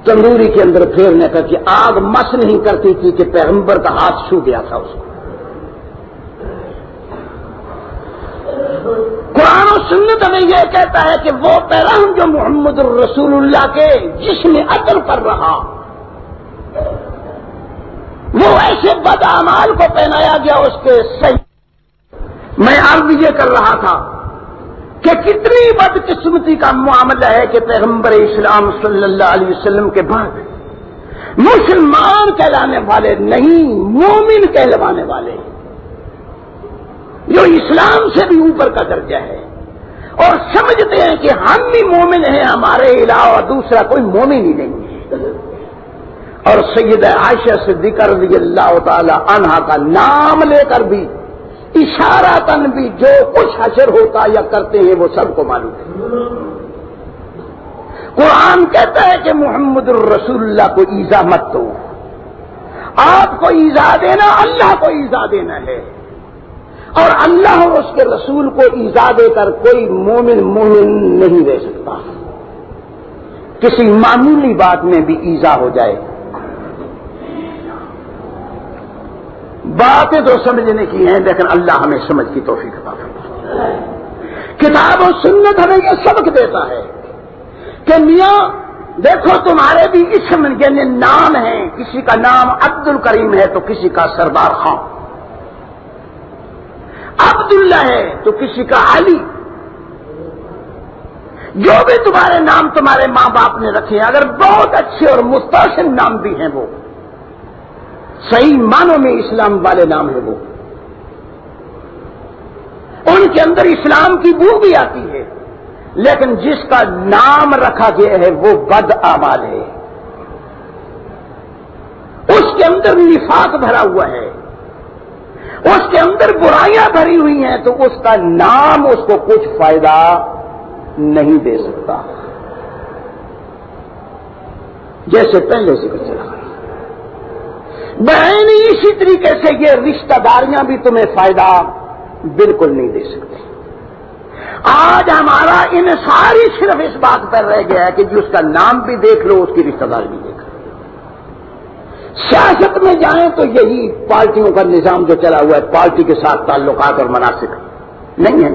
تندوری کے اندر پھیرنے کا کہ آگ مس نہیں کرتی تھی کہ پیغمبر کا ہاتھ چھو گیا تھا اس کو. قرآن و سنت ہمیں یہ کہتا ہے کہ وہ پیغام جو محمد الرسول اللہ کے جسم عدل پر رہا، وہ ایسے بد اعمال کو پہنایا گیا اس کے صحیح. میں عرض یہ کر رہا تھا کہ کتنی بدقسمتی کا معاملہ ہے کہ پیغمبر اسلام صلی اللہ علیہ وسلم کے بعد مسلمان کہلانے والے نہیں، مومن کہلوانے والے، جو اسلام سے بھی اوپر کا درجہ ہے، اور سمجھتے ہیں کہ ہم بھی مومن ہیں، ہمارے علاوہ دوسرا کوئی مومن ہی نہیں ہے. اور سیدہ عائشہ صدیقہ رضی اللہ تعالی عنہا کا نام لے کر بھی اشاراتاً بھی جو کچھ حشر ہوتا یا کرتے ہیں وہ سب کو معلوم ہے. قرآن کہتا ہے کہ محمد الرسول اللہ کو ایذا مت دو. آپ کو ایذا دینا اللہ کو ایذا دینا ہے، اور اللہ اور اس کے رسول کو ایذا دے کر کوئی مومن نہیں رہ سکتا. کسی معمولی بات میں بھی ایذا ہو جائے، باتیں تو سمجھنے کی ہیں لیکن اللہ ہمیں سمجھ کی توفیق عطا فرمائے. کتاب و سنت ہمیں یہ سبق دیتا ہے کہ میاں دیکھو تمہارے بھی اسم یعنی نام ہیں، کسی کا نام عبد الکریم ہے تو کسی کا سردار خان، عبداللہ ہے تو کسی کا علی. جو بھی تمہارے نام تمہارے ماں باپ نے رکھے ہیں، اگر بہت اچھے اور مستحسن نام بھی ہیں، وہ صحیح معنوں میں اسلام والے نام ہیں، وہ ان کے اندر اسلام کی بو بھی آتی ہے، لیکن جس کا نام رکھا گیا ہے وہ بد اعمال ہے، اس کے اندر نفاق بھرا ہوا ہے، اس کے اندر برائیاں بھری ہوئی ہیں، تو اس کا نام اس کو کچھ فائدہ نہیں دے سکتا. جیسے پہلے ذکر چلا بہن، اسی طریقے سے یہ رشتہ داریاں بھی تمہیں فائدہ بالکل نہیں دے سکتے. آج ہمارا انحصار صرف اس بات پر رہ گیا ہے کہ جس کا نام بھی دیکھ لو، اس کی رشتہ داری بھی دیکھ لو. سیاست میں جائیں تو یہی پارٹیوں کا نظام جو چلا ہوا ہے، پارٹی کے ساتھ تعلقات اور مناسب نہیں ہے.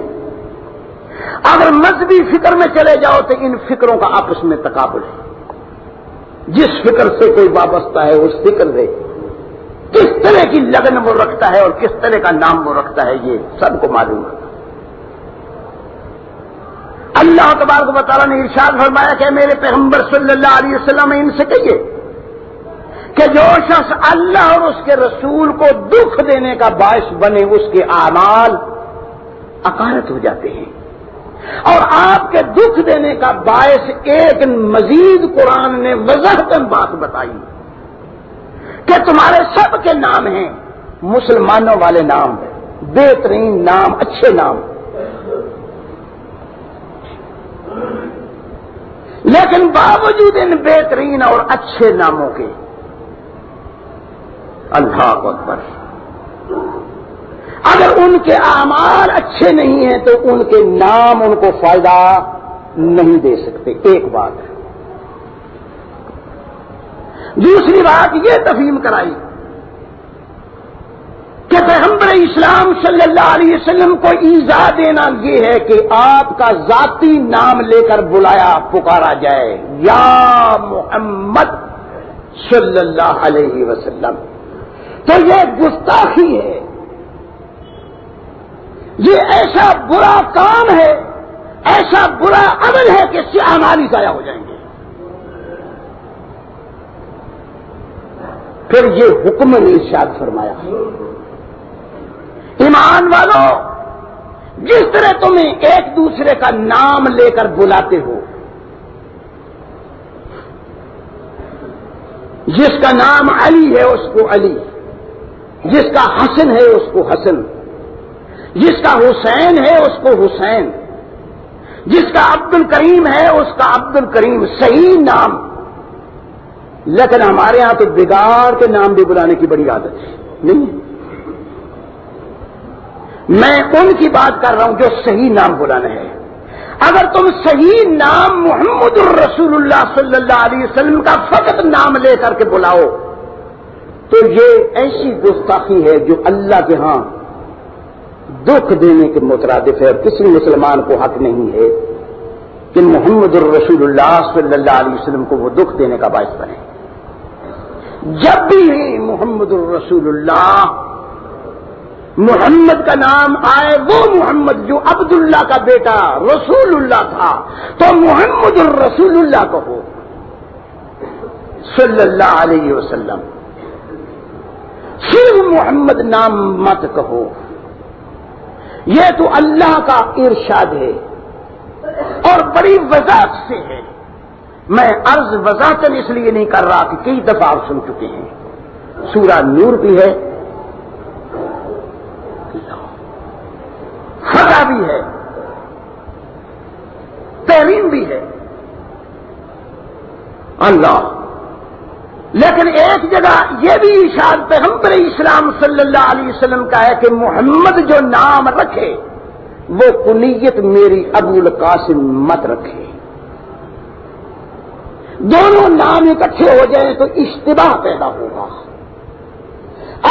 اگر مذہبی فکر میں چلے جاؤ تو ان فکروں کا آپس میں تقابل ہے. جس فکر سے کوئی وابستہ ہے اس فکر سے کس طرح کی لگن وہ رکھتا ہے اور کس طرح کا نام وہ رکھتا ہے، یہ سب کو معلوم ہے. اللہ تبارک و تعالیٰ نے ارشاد فرمایا کہ میرے پیغمبر صلی اللہ علیہ وسلم ان سے کہیے کہ جو شخص اللہ اور اس کے رسول کو دکھ دینے کا باعث بنے، اس کے اعمال اکارت ہو جاتے ہیں. اور آپ کے دکھ دینے کا باعث ایک مزید قرآن نے وضاحتاً بات بتائی کہ تمہارے سب کے نام ہیں مسلمانوں والے نام، بہترین نام، اچھے نام، لیکن باوجود ان بہترین اور اچھے ناموں کے اللہ اکبر، اگر ان کے اعمال اچھے نہیں ہیں تو ان کے نام ان کو فائدہ نہیں دے سکتے. ایک بات ہے. دوسری بات یہ تفہیم کرائی کہ پیغمبر اسلام صلی اللہ علیہ وسلم کو ایذا دینا یہ ہے کہ آپ کا ذاتی نام لے کر بلایا پکارا جائے، یا محمد صلی اللہ علیہ وسلم، تو یہ گستاخی ہے، یہ ایسا برا کام ہے ایسا برا عمل ہے کہ اس سے اعمال ہی ضائع ہو جائیں گے. پھر یہ حکم نے ارشاد فرمایا، ایمان والوں، جس طرح تمہیں ایک دوسرے کا نام لے کر بلاتے ہو، جس کا نام علی ہے اس کو علی، جس کا حسن ہے اس کو حسن، جس کا حسین ہے اس کو حسین، جس کا عبد الکریم ہے اس کا عبد الکریم، صحیح نام. لیکن ہمارے ہاں تو بگاڑ کے نام بھی بلانے کی بڑی عادت ہے. نہیں، میں ان کی بات کر رہا ہوں جو صحیح نام بلانا ہے. اگر تم صحیح نام محمد الرسول اللہ صلی اللہ علیہ وسلم کا فقط نام لے کر کے بلاؤ تو یہ ایسی گستاخی ہے جو اللہ کے ہاں دکھ دینے کے مترادف ہے. اور کسی مسلمان کو حق نہیں ہے کہ محمد الرسول اللہ صلی اللہ علیہ وسلم کو وہ دکھ دینے کا باعث بنے. جب بھی محمد الرسول اللہ، محمد کا نام آئے، وہ محمد جو عبداللہ کا بیٹا رسول اللہ تھا، تو محمد الرسول اللہ کہو صلی اللہ علیہ وسلم. صرف محمد نام مت کہو. یہ تو اللہ کا ارشاد ہے اور بڑی وضاحت سے ہے. میں عرض وضاحتاً اس لیے نہیں کر رہا کہ کئی دفعہ آپ سن چکے ہیں. سورہ نور بھی ہے، فتح بھی ہے، تحریم بھی ہے اللہ. لیکن ایک جگہ یہ بھی ارشاد پیغمبر اسلام صلی اللہ علیہ وسلم کا ہے کہ محمد جو نام رکھے وہ کنیت میری ابو القاسم مت رکھے. دونوں نام اکٹھے ہو جائیں تو اشتباہ پیدا ہوگا.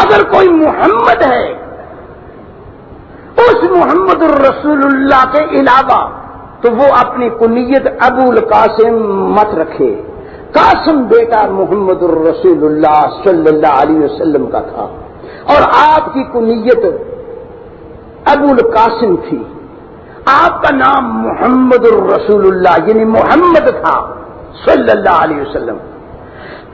اگر کوئی محمد ہے اس محمد الرسول اللہ کے علاوہ تو وہ اپنی کنیت ابو القاسم مت رکھے. قاسم بیٹا محمد الرسول اللہ صلی اللہ علیہ وسلم کا تھا اور آپ کی کنیت ابو القاسم تھی. آپ کا نام محمد الرسول اللہ یعنی محمد تھا صلی اللہ علیہ وسلم.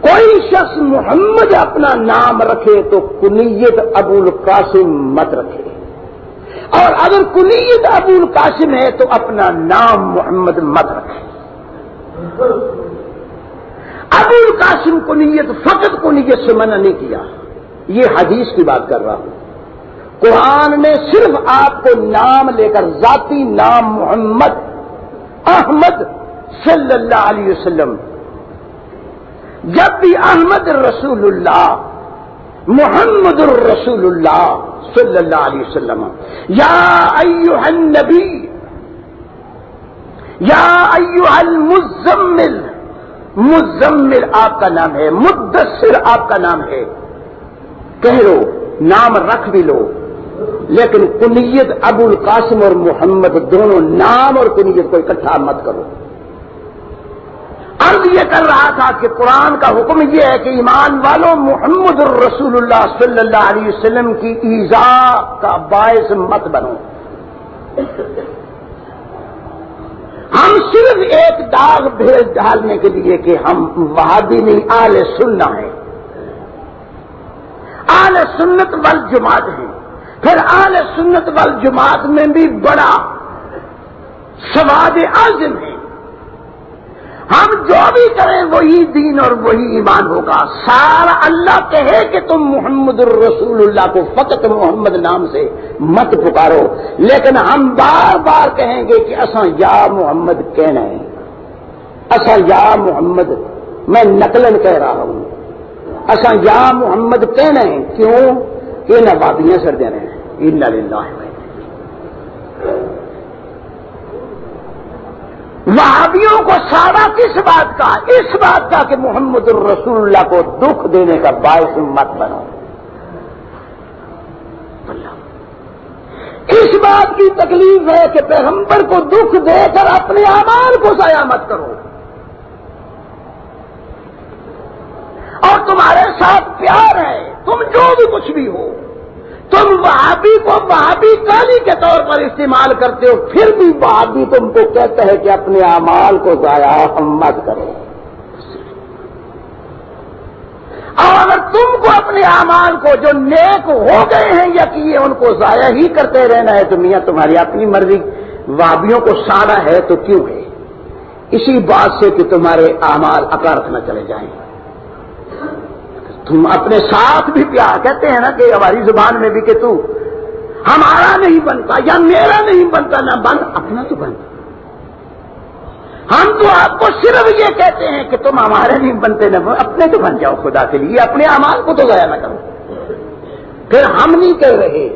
کوئی شخص محمد اپنا نام رکھے تو کنیت ابو القاسم مت رکھے، اور اگر کنیت ابو القاسم ہے تو اپنا نام محمد مت رکھے. ابو القاسم کنیت فقط کنیت سے منع نہیں کیا. یہ حدیث کی بات کر رہا ہوں. قرآن نے صرف آپ کو نام لے کر ذاتی نام محمد احمد صلی اللہ علیہ وسلم، جب بھی احمد رسول اللہ محمد الرسول اللہ صلی اللہ علیہ وسلم، یا ایھا النبی، یا ایھا المزمل، مزمل آپ کا نام ہے، مدثر آپ کا نام ہے، کہہ لو، نام رکھ بھی لو، لیکن کنیت ابو القاسم اور محمد دونوں نام اور کنیت کو اکٹھا مت کرو. عرض یہ کر رہا تھا کہ قرآن کا حکم یہ ہے کہ ایمان والوں محمد الرسول اللہ صلی اللہ علیہ وسلم کی ایذاء کا باعث مت بنو. ہم صرف ایک داغ بھیج ڈالنے کے لیے کہ ہم وہابی نہیں اہل سنہ ہیں، اہل سنت والجماعت ہیں. پھر اہل سنت والجماعت میں بھی بڑا سواد اعظم ہے. ہم جو بھی کریں وہی دین اور وہی ایمان ہوگا. سارا اللہ کہے کہ تم محمد الرسول اللہ کو فقط محمد نام سے مت پکارو، لیکن ہم بار بار کہیں گے کہ اساں یا محمد کہنا ہے، اساں یا محمد، میں نقلن کہہ رہا ہوں، اساں یا محمد کہنا ہے. کیوں؟ کہ نہ بابیاں سر دینے ہیں. انا للہ. وہابیوں کو سارا کس بات کا؟ اس بات کا کہ محمد الرسول اللہ کو دکھ دینے کا باعث مت بنو. اس بات کی تکلیف ہے کہ پیغمبر کو دکھ دے کر اپنے اعمال کو ضائع مت کرو. اور تمہارے ساتھ پیار ہے، تم جو بھی کچھ بھی ہو، تو تم وہابی کو وہابی کالی کے طور پر استعمال کرتے ہو، پھر بھی وہابی تم کو کہتا ہے کہ اپنے اعمال کو ضائع مت کرو، اور اگر تم کو اپنے اعمال کو جو نیک ہو گئے ہیں یا کیے ان کو ضائع ہی کرتے رہنا ہے تو میاں تمہاری اپنی مرضی، وہابیوں کو سارا ہے تو کیوں ہے؟ اسی بات سے کہ تمہارے اعمال اکارت نہ چلے جائیں۔ تم اپنے ساتھ بھی پیار کہتے ہیں نا کہ ہماری زبان میں بھی کہ تو ہمارا نہیں بنتا یا میرا نہیں بنتا، نہ بن اپنا تو بن۔ ہم تو آپ کو صرف یہ کہتے ہیں کہ تم ہمارے نہیں بنتے، نہ اپنے تو بن جاؤ خدا کے لیے، اپنے اعمال کو تو ضائع نہ کرو۔ پھر ہم نہیں کہہ رہے،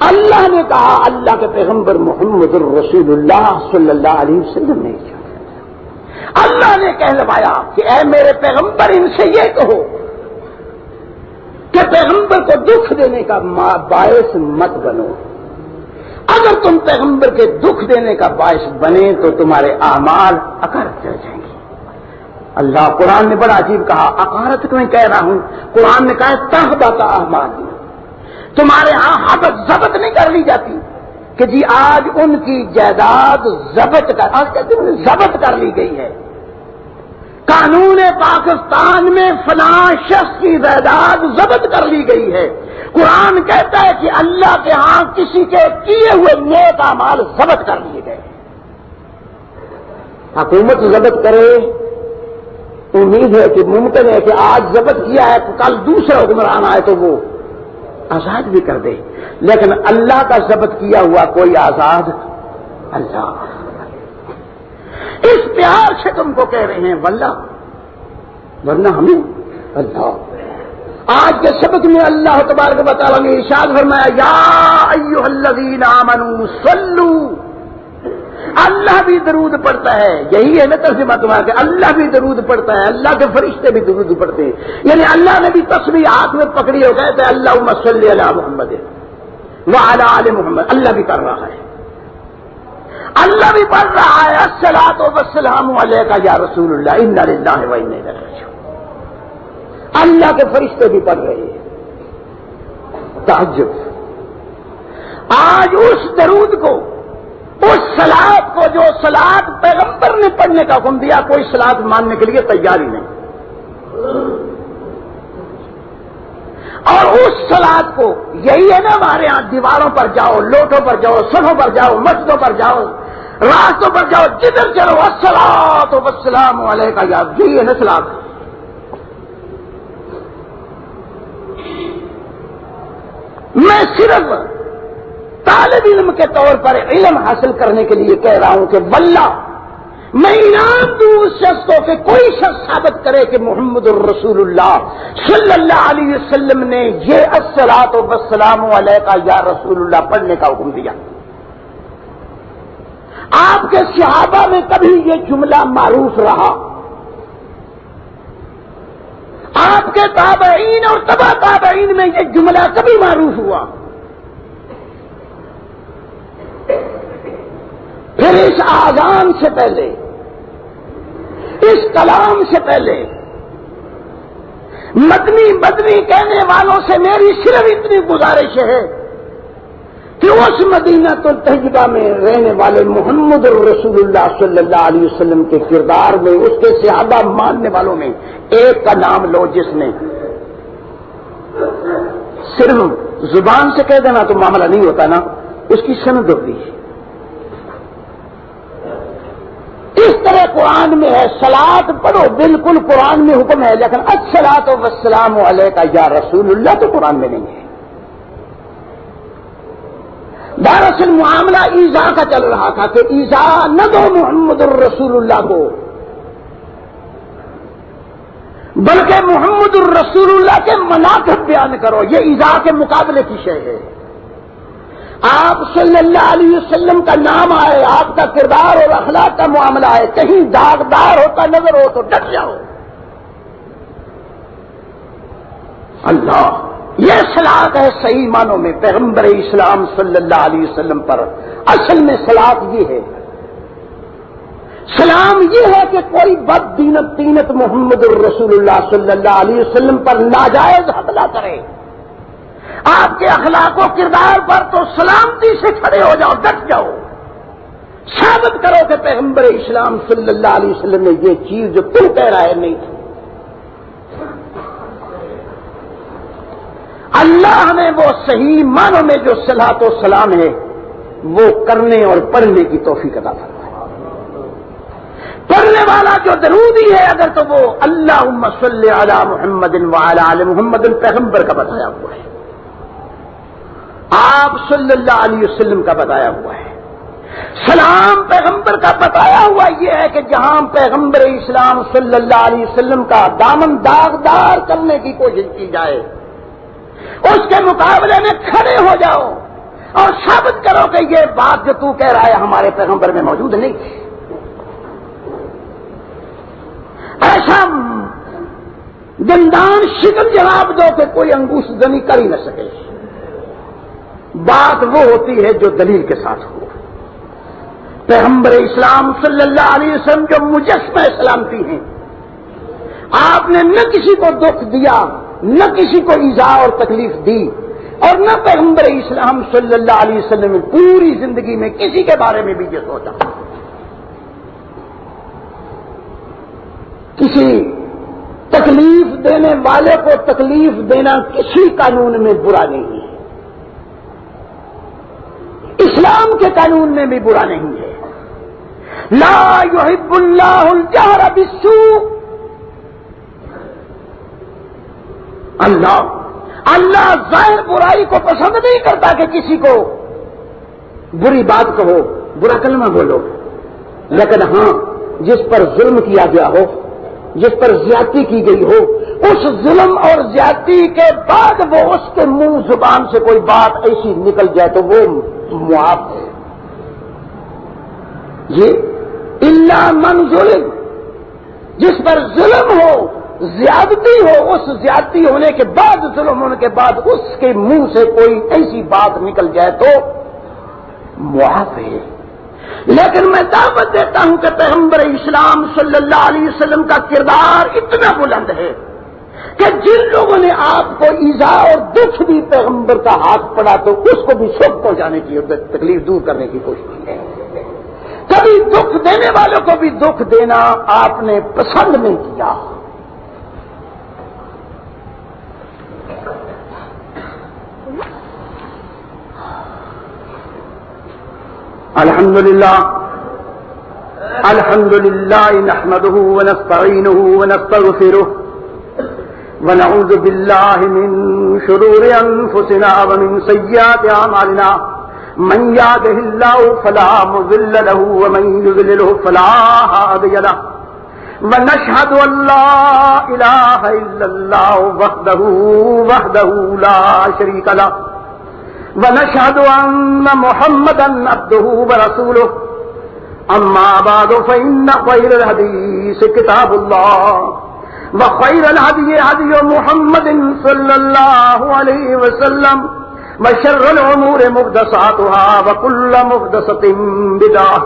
اللہ نے کہا، اللہ کے پیغمبر محمد الرسول اللہ صلی اللہ علیہ وسلم نے کہا، اللہ نے کہلوایا کہ اے میرے پیغمبر ان سے یہ کہو کہ پیغمبر کو دکھ دینے کا باعث مت بنو، اگر تم پیغمبر کے دکھ دینے کا باعث بنے تو تمہارے اعمال اکارت چل جائیں گے۔ اللہ قرآن نے بڑا عجیب کہا، اکارت میں کہہ رہا ہوں، قرآن نے کہا تہبط اعمالکم، تمہارے ہاں حبت ضبط نہیں کر لی جاتی کہ جی آج ان کی جائیداد ضبط کر لی گئی ہے، قانون پاکستان میں فلاں شخص کی جائیداد ضبط کر لی گئی ہے۔ قرآن کہتا ہے کہ اللہ کے ہاں کسی کے کیے ہوئے نیک اعمال ضبط کر لیے گئے۔ حکومت ضبط کرے، امید ہے کہ ممکن ہے کہ آج ضبط کیا ہے کل دوسرا حکمران آئے تو وہ آزاد بھی کر دے، لیکن اللہ کا ضبط کیا ہوا کوئی آزاد اللہ۔ اس پیار سے تم کو کہہ رہے ہیں واللہ، ورنہ ہمیں اللہ۔ آج کے سبق میں اللہ تبارک و تعالیٰ نے ارشاد فرمایا، یا ایھا الذین آمنوا صلوا، اللہ بھی درود پڑھتا ہے، یہی ہے نا ترجمہ تمہارا کہ اللہ بھی درود پڑھتا ہے، اللہ کے فرشتے بھی درود پڑھتے ہیں، یعنی اللہ نے بھی تسبیح ہاتھ میں پکڑی ہو گئے تھے، اللہم صلی علی محمد وعلی آل محمد، اللہ بھی کر رہا ہے، اللہ بھی پڑھ رہا ہے، الصلاۃ والسلام علیک یا رسول اللہ انا للہ و انا الیہ راجعون، اللہ کے فرشتے بھی پڑھ رہے ہیں۔ تعجب، آج اس درود کو، اس صلاۃ کو جو صلاۃ پیغمبر نے پڑھنے کا حکم دیا، کوئی صلاۃ ماننے کے لیے تیار ہی نہیں، اور اس صلاۃ کو، یہی ہے نا ہمارے ہاں دیواروں پر جاؤ، لوٹوں پر جاؤ، صفوں پر جاؤ، مسجدوں پر جاؤ، راستوں پر جاؤ، جدھر چلو الصلاۃ والسلام علیک یا، یہی ہے نا صلاۃ۔ میں صرف طالب علم کے طور پر علم حاصل کرنے کے لیے کہہ رہا ہوں کہ واللہ میں انعام دوں اس شخص کو کہ کوئی شخص ثابت کرے کہ محمد الرسول اللہ صلی اللہ علیہ وسلم نے یہ الصلاۃ والسلام علیک یا رسول اللہ پڑھنے کا حکم دیا۔ آپ کے صحابہ میں کبھی یہ جملہ معروف رہا، آپ کے تابعین اور تبع تابعین میں یہ جملہ کبھی معروف ہوا؟ پھر اس آذان سے پہلے، اس کلام سے پہلے مدنی کہنے والوں سے میری صرف اتنی گزارش ہے کہ اس مدینہ الطیبہ میں رہنے والے محمد الرسول اللہ صلی اللہ علیہ وسلم کے کردار میں، اس کے صحابہ ماننے والوں میں ایک کا نام لو جس نے صرف زبان سے کہہ دینا تو معاملہ نہیں ہوتا نا، اس کی سند ہوتی ہے۔ اس طرح قرآن میں ہے صلاۃ پڑھو، بالکل قرآن میں حکم ہے، لیکن الصلاۃ والسلام علیک یا رسول اللہ تو قرآن میں نہیں ہے۔ دراصل معاملہ ایذا کا چل رہا تھا کہ ایذا نہ دو محمد الرسول اللہ کو، بلکہ محمد الرسول اللہ کے مناقب بیان کرو، یہ ایذا کے مقابلے کی شے ہے۔ آپ صلی اللہ علیہ وسلم کا نام آئے، آپ کا کردار اور اخلاق کا معاملہ ہے، کہیں داغدار ہوتا نظر ہو تو ڈٹ جاؤ۔ اللہ، یہ صلاۃ ہے صحیح معنوں میں پیغمبر اسلام صلی اللہ علیہ وسلم پر۔ اصل میں صلاۃ یہ ہے، سلام یہ ہے کہ کوئی بد دینت تینت محمد الرسول اللہ صلی اللہ علیہ وسلم پر ناجائز حملہ کرے، آپ آپ کے اخلاق و کردار پر تو سلامتی سے کھڑے ہو جاؤ، ڈٹ جاؤ، ثابت کرو کہ پیغمبر اسلام صلی اللہ علیہ وسلم نے یہ چیز جو تم کہہ رہا ہے نہیں تھی۔ اللہ نے وہ صحیح معنوں میں جو صلاۃ و سلام ہے وہ کرنے اور پڑھنے کی توفیق عطا فرمائے۔ پڑھنے والا جو درودی ہے اگر تو وہ اللہم صلی علی محمد وعلی آل محمد پیغمبر کا بتایا ہوا ہے، آپ صلی اللہ علیہ وسلم کا بتایا ہوا ہے۔ سلام پیغمبر کا بتایا ہوا یہ ہے کہ جہاں پیغمبر اسلام صلی اللہ علیہ وسلم کا دامن داغدار کرنے کی کوشش کی جائے اس کے مقابلے میں کھڑے ہو جاؤ اور ثابت کرو کہ یہ بات جو تو کہہ رہا ہے ہمارے پیغمبر میں موجود نہیں تھی۔ ایسا دندان شکل جواب دو کہ کوئی انگوش زنی کر ہی نہ سکے۔ بات وہ ہوتی ہے جو دلیل کے ساتھ ہو۔ پیغمبر اسلام صلی اللہ علیہ وسلم جو مجسمہ سلامتی ہیں، آپ نے نہ کسی کو دکھ دیا، نہ کسی کو ایذا اور تکلیف دی، اور نہ پیغمبر اسلام صلی اللہ علیہ وسلم نے پوری زندگی میں کسی کے بارے میں بھی یہ سوچا۔ کسی تکلیف دینے والے کو تکلیف دینا کسی قانون میں برا نہیں ہے، اسلام کے قانون میں بھی برا نہیں ہے۔ لا يحب اللہ الجہر بالسوء، اللہ ظاہر برائی کو پسند نہیں کرتا کہ کسی کو بری بات کہو، برا کلمہ بولو، لیکن ہاں جس پر ظلم کیا گیا ہو، جس پر زیادتی کی گئی ہو، اس ظلم اور زیادتی کے بعد وہ اس کے منہ زبان سے کوئی بات ایسی نکل جائے تو وہ معاف ہے۔ یہ الا من ظلم، جس پر ظلم ہو، زیادتی ہو، اس زیادتی ہونے کے بعد، ظلم ہونے کے بعد اس کے منہ سے کوئی ایسی بات نکل جائے تو معاف ہے۔ لیکن میں دعوت دیتا ہوں کہ پیغمبر اسلام صلی اللہ علیہ وسلم کا کردار اتنا بلند ہے کہ جن لوگوں نے آپ کو ایذا اور دکھ دی، پیغمبر کا ہاتھ پڑا تو اس کو بھی سکھ پہنچانے کی، تکلیف دور کرنے کی کوشش کی ہے۔ کبھی دکھ دینے والوں کو بھی دکھ دینا آپ نے پسند نہیں کیا۔ الحمدللہ نحمده ونستعینه ونستغفره ونعوذ باللہ من شرور انفسنا ومن سیئات اعمالنا من یهده اللہ فلا مضل له ومن یضلله فلا هادی له ونشهد ان لا الہ الا اللہ وحدہ لا شریک له ونشهد أن محمدا عبده ورسوله أما بعد فإن خير الحديث كتاب الله وخير الهدي هدي محمد صلى الله عليه وسلم وشر الأمور محدثاتها وكل محدثة بدعة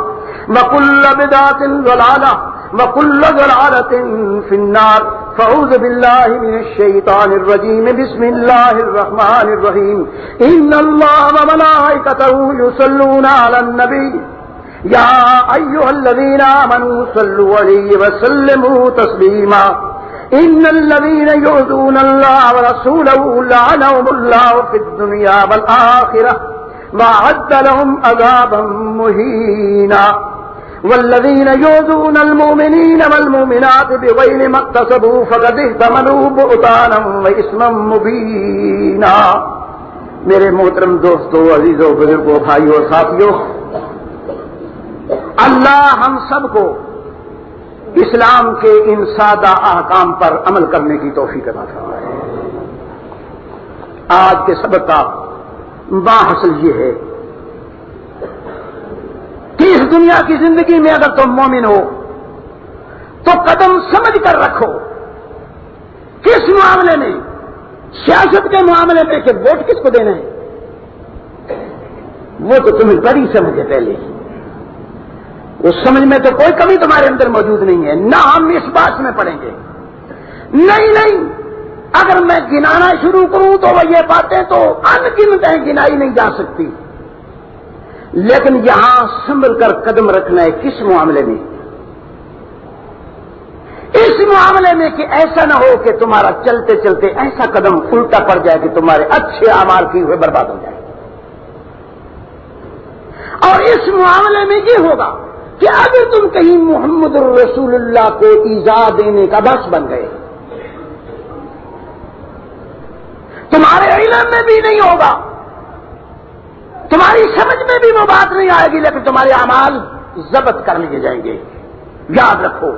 وكل بدعة ضلالة وكل ضلالة في النار فأعوذ بالله من الشيطان الرجيم بسم الله الرحمن الرحيم إن الله وملائكته يصلون على النبي يا أيها الذين آمنوا صلوا عليه وسلموا تسليما إن الذين يؤذون الله ورسوله لعنهم الله في الدنيا والآخرة وأعد لهم عذابا مهينا والذين يؤذون المؤمنين والمؤمنات بغير ما اكتسبوا فقد احتملوا بهتانا وإثما مبينا۔ میرے محترم دوستو، عزیزو، بزرگو، بھائیو اور ساتھیو، اللہ ہم سب کو اسلام کے ان سادہ احکام پر عمل کرنے کی توفیق عطا فرمائے۔ آج کے سبق کا باحصل یہ ہے کہ اس دنیا کی زندگی میں اگر تم مومن ہو تو قدم سمجھ کر رکھو۔ کس معاملے میں؟ سیاست کے معاملے میں کہ ووٹ کس کو دینا ہے، وہ تو تمہیں بڑی سمجھ ہے پہلے ہی، اس سمجھ میں تو کوئی کمی تمہارے اندر موجود نہیں ہے، نہ ہم اس بات میں پڑیں گے۔ نہیں، اگر میں گنانا شروع کروں تو وہ یہ باتیں تو ان گنت ہیں، گنائی نہیں جا سکتی، لیکن یہاں سنبھل کر قدم رکھنا ہے۔ کس معاملے میں؟ اس معاملے میں کہ ایسا نہ ہو کہ تمہارا چلتے چلتے ایسا قدم الٹا پڑ جائے کہ تمہارے اچھے اعمال کیے ہوئے برباد ہو جائے۔ اور اس معاملے میں یہ ہوگا کہ اگر تم کہیں محمد رسول اللہ کو ایذا دینے کا بس بن گئے، تمہارے علم میں بھی نہیں ہوگا، تمہاری سمجھ میں بھی وہ بات نہیں آئے گی، لیکن تمہارے اعمال ضبط کر لیے جائیں گے۔ یاد رکھو،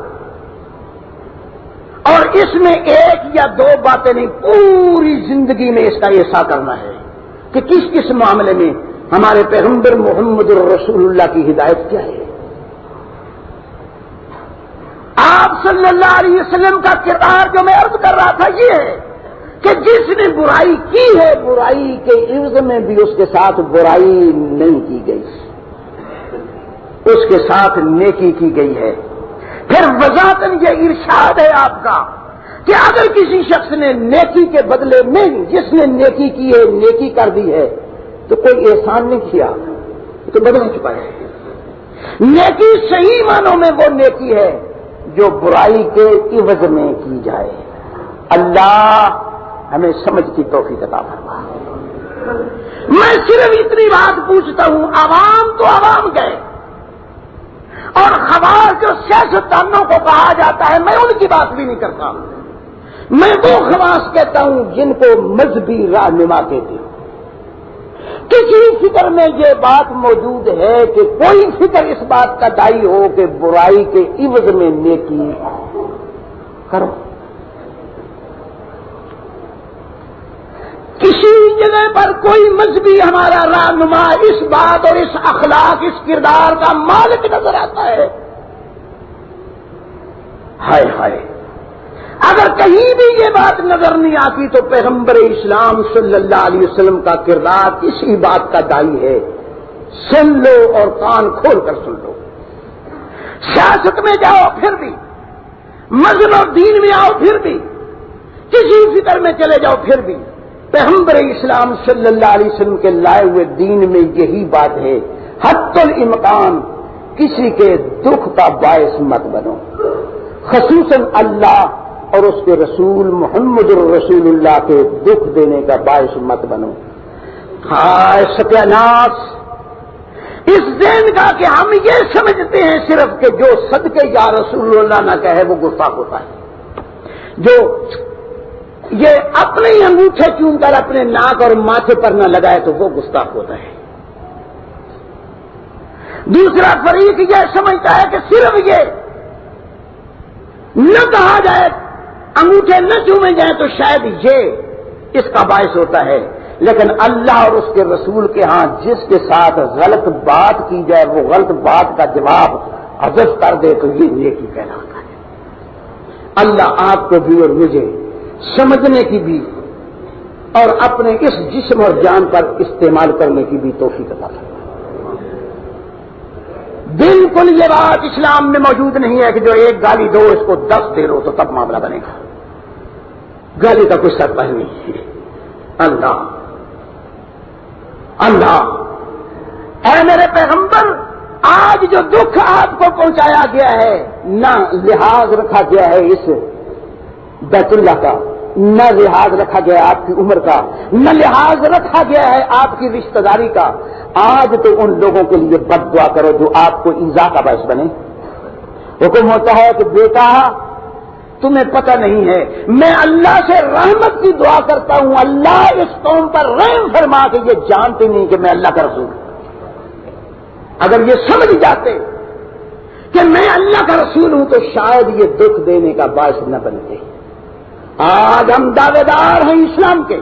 اور اس میں ایک یا دو باتیں نہیں، پوری زندگی میں اس کا ایسا کرنا ہے کہ کس کس معاملے میں ہمارے پیغمبر محمد الرسول اللہ کی ہدایت کیا ہے۔ آپ صلی اللہ علیہ وسلم کا کردار جو میں عرض کر رہا تھا یہ ہے کہ جس نے برائی کی ہے، برائی کے عوض میں بھی اس کے ساتھ برائی نہیں کی گئی، اس کے ساتھ نیکی کی گئی ہے۔ پھر وضاحتاً یہ ارشاد ہے آپ کا کہ اگر کسی شخص نے نیکی کے بدلے میں جس نے نیکی کی ہے، نیکی کر دی ہے، تو کوئی احسان نہیں کیا، تو بدل چکا ہے۔ نیکی صحیح معنوں میں وہ نیکی ہے جو برائی کے عوض میں کی جائے۔ اللہ ہمیں سمجھ کی توفیق عطا فرما۔ میں صرف اتنی بات پوچھتا ہوں، عوام تو عوام گئے، اور خواص جو سیاستدانوں کو کہا جاتا ہے میں ان کی بات بھی نہیں کرتا، میں وہ خواص کہتا ہوں جن کو مذہبی رہنما کہتے ہیں۔ کسی فکر میں یہ بات موجود ہے کہ کوئی فکر اس بات کا دائی ہو کہ برائی کے عوض میں نیکی کرو؟ کسی جگہ پر کوئی مذہبی ہمارا رہنما اس بات اور اس اخلاق، اس کردار کا مالک نظر آتا ہے؟ ہائے ہائے، اگر کہیں بھی یہ بات نظر نہیں آتی تو پیغمبر اسلام صلی اللہ علیہ وسلم کا کردار اسی بات کا دائی ہے۔ سن لو اور کان کھول کر سن لو۔ سیاست میں جاؤ پھر بھی، مذہب اور دین میں آؤ پھر بھی، کسی فکر میں چلے جاؤ پھر بھی، پیغمبر اسلام صلی اللہ علیہ وسلم کے لائے ہوئے دین میں یہی بات ہے، حتی الامکان کسی کے دکھ کا باعث مت بنو، خصوصاً اللہ اور اس کے رسول محمد الرسول اللہ کے دکھ دینے کا باعث مت بنو۔ ہائے ستیاناش اس ذہن کا کہ ہم یہ سمجھتے ہیں صرف کہ جو صدقے یا رسول اللہ نہ کہے وہ گستاخ ہوتا ہے، جو یہ اپنے ہی انگوٹھے چوم کر اپنے ناک اور ماتھے پر نہ لگائے تو وہ گستاخ ہوتا ہے۔ دوسرا فریق یہ سمجھتا ہے کہ صرف یہ نہ کہا جائے، انگوٹھے نہ چومے جائیں تو شاید یہ اس کا باعث ہوتا ہے، لیکن اللہ اور اس کے رسول کے ہاں جس کے ساتھ غلط بات کی جائے وہ غلط بات کا جواب حذف کر دے تو یہ نیکی کہلاتا ہے۔ اللہ آپ کو بھی اور مجھے سمجھنے کی بھی اور اپنے اس جسم اور جان پر استعمال کرنے کی بھی توفیق عطا فرمائے۔ بالکل یہ بات اسلام میں موجود نہیں ہے کہ جو ایک گالی دو اس کو 10 دے لو تو تب معاملہ بنے گا، گالی کا کوئی سر پہن نہیں ہے۔ اللہ اللہ اے میرے پیغمبر، آج جو دکھ آپ کو پہنچایا گیا ہے، نہ لحاظ رکھا گیا ہے اس بیت اللہ کا، نہ لحاظ رکھا گیا ہے آپ کی عمر کا، نہ لحاظ رکھا گیا ہے آپ کی رشتہ داری کا، آج تو ان لوگوں کے لیے بد دعا کرو جو آپ کو ایذا کا باعث بنے۔ حکم ہوتا ہے کہ بیٹا تمہیں پتہ نہیں ہے، میں اللہ سے رحمت کی دعا کرتا ہوں، اللہ اس قوم پر رحم فرما کہ یہ جانتے نہیں کہ میں اللہ کا رسول ہوں۔ اگر یہ سمجھ جاتے کہ میں اللہ کا رسول ہوں تو شاید یہ دکھ دینے کا باعث نہ بنتے۔ آج ہم دعوے دار ہیں اسلام کے،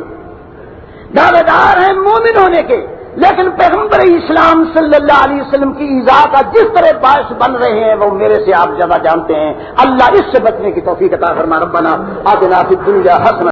دعوے دار ہیں مومن ہونے کے، لیکن پیغمبر اسلام صلی اللہ علیہ وسلم کی ایذا کا جس طرح باعث بن رہے ہیں وہ میرے سے آپ زیادہ جانتے ہیں۔ اللہ اس سے بچنے کی توفیق عطا فرما۔ ربنا آتنا فی الدنیا حسنہ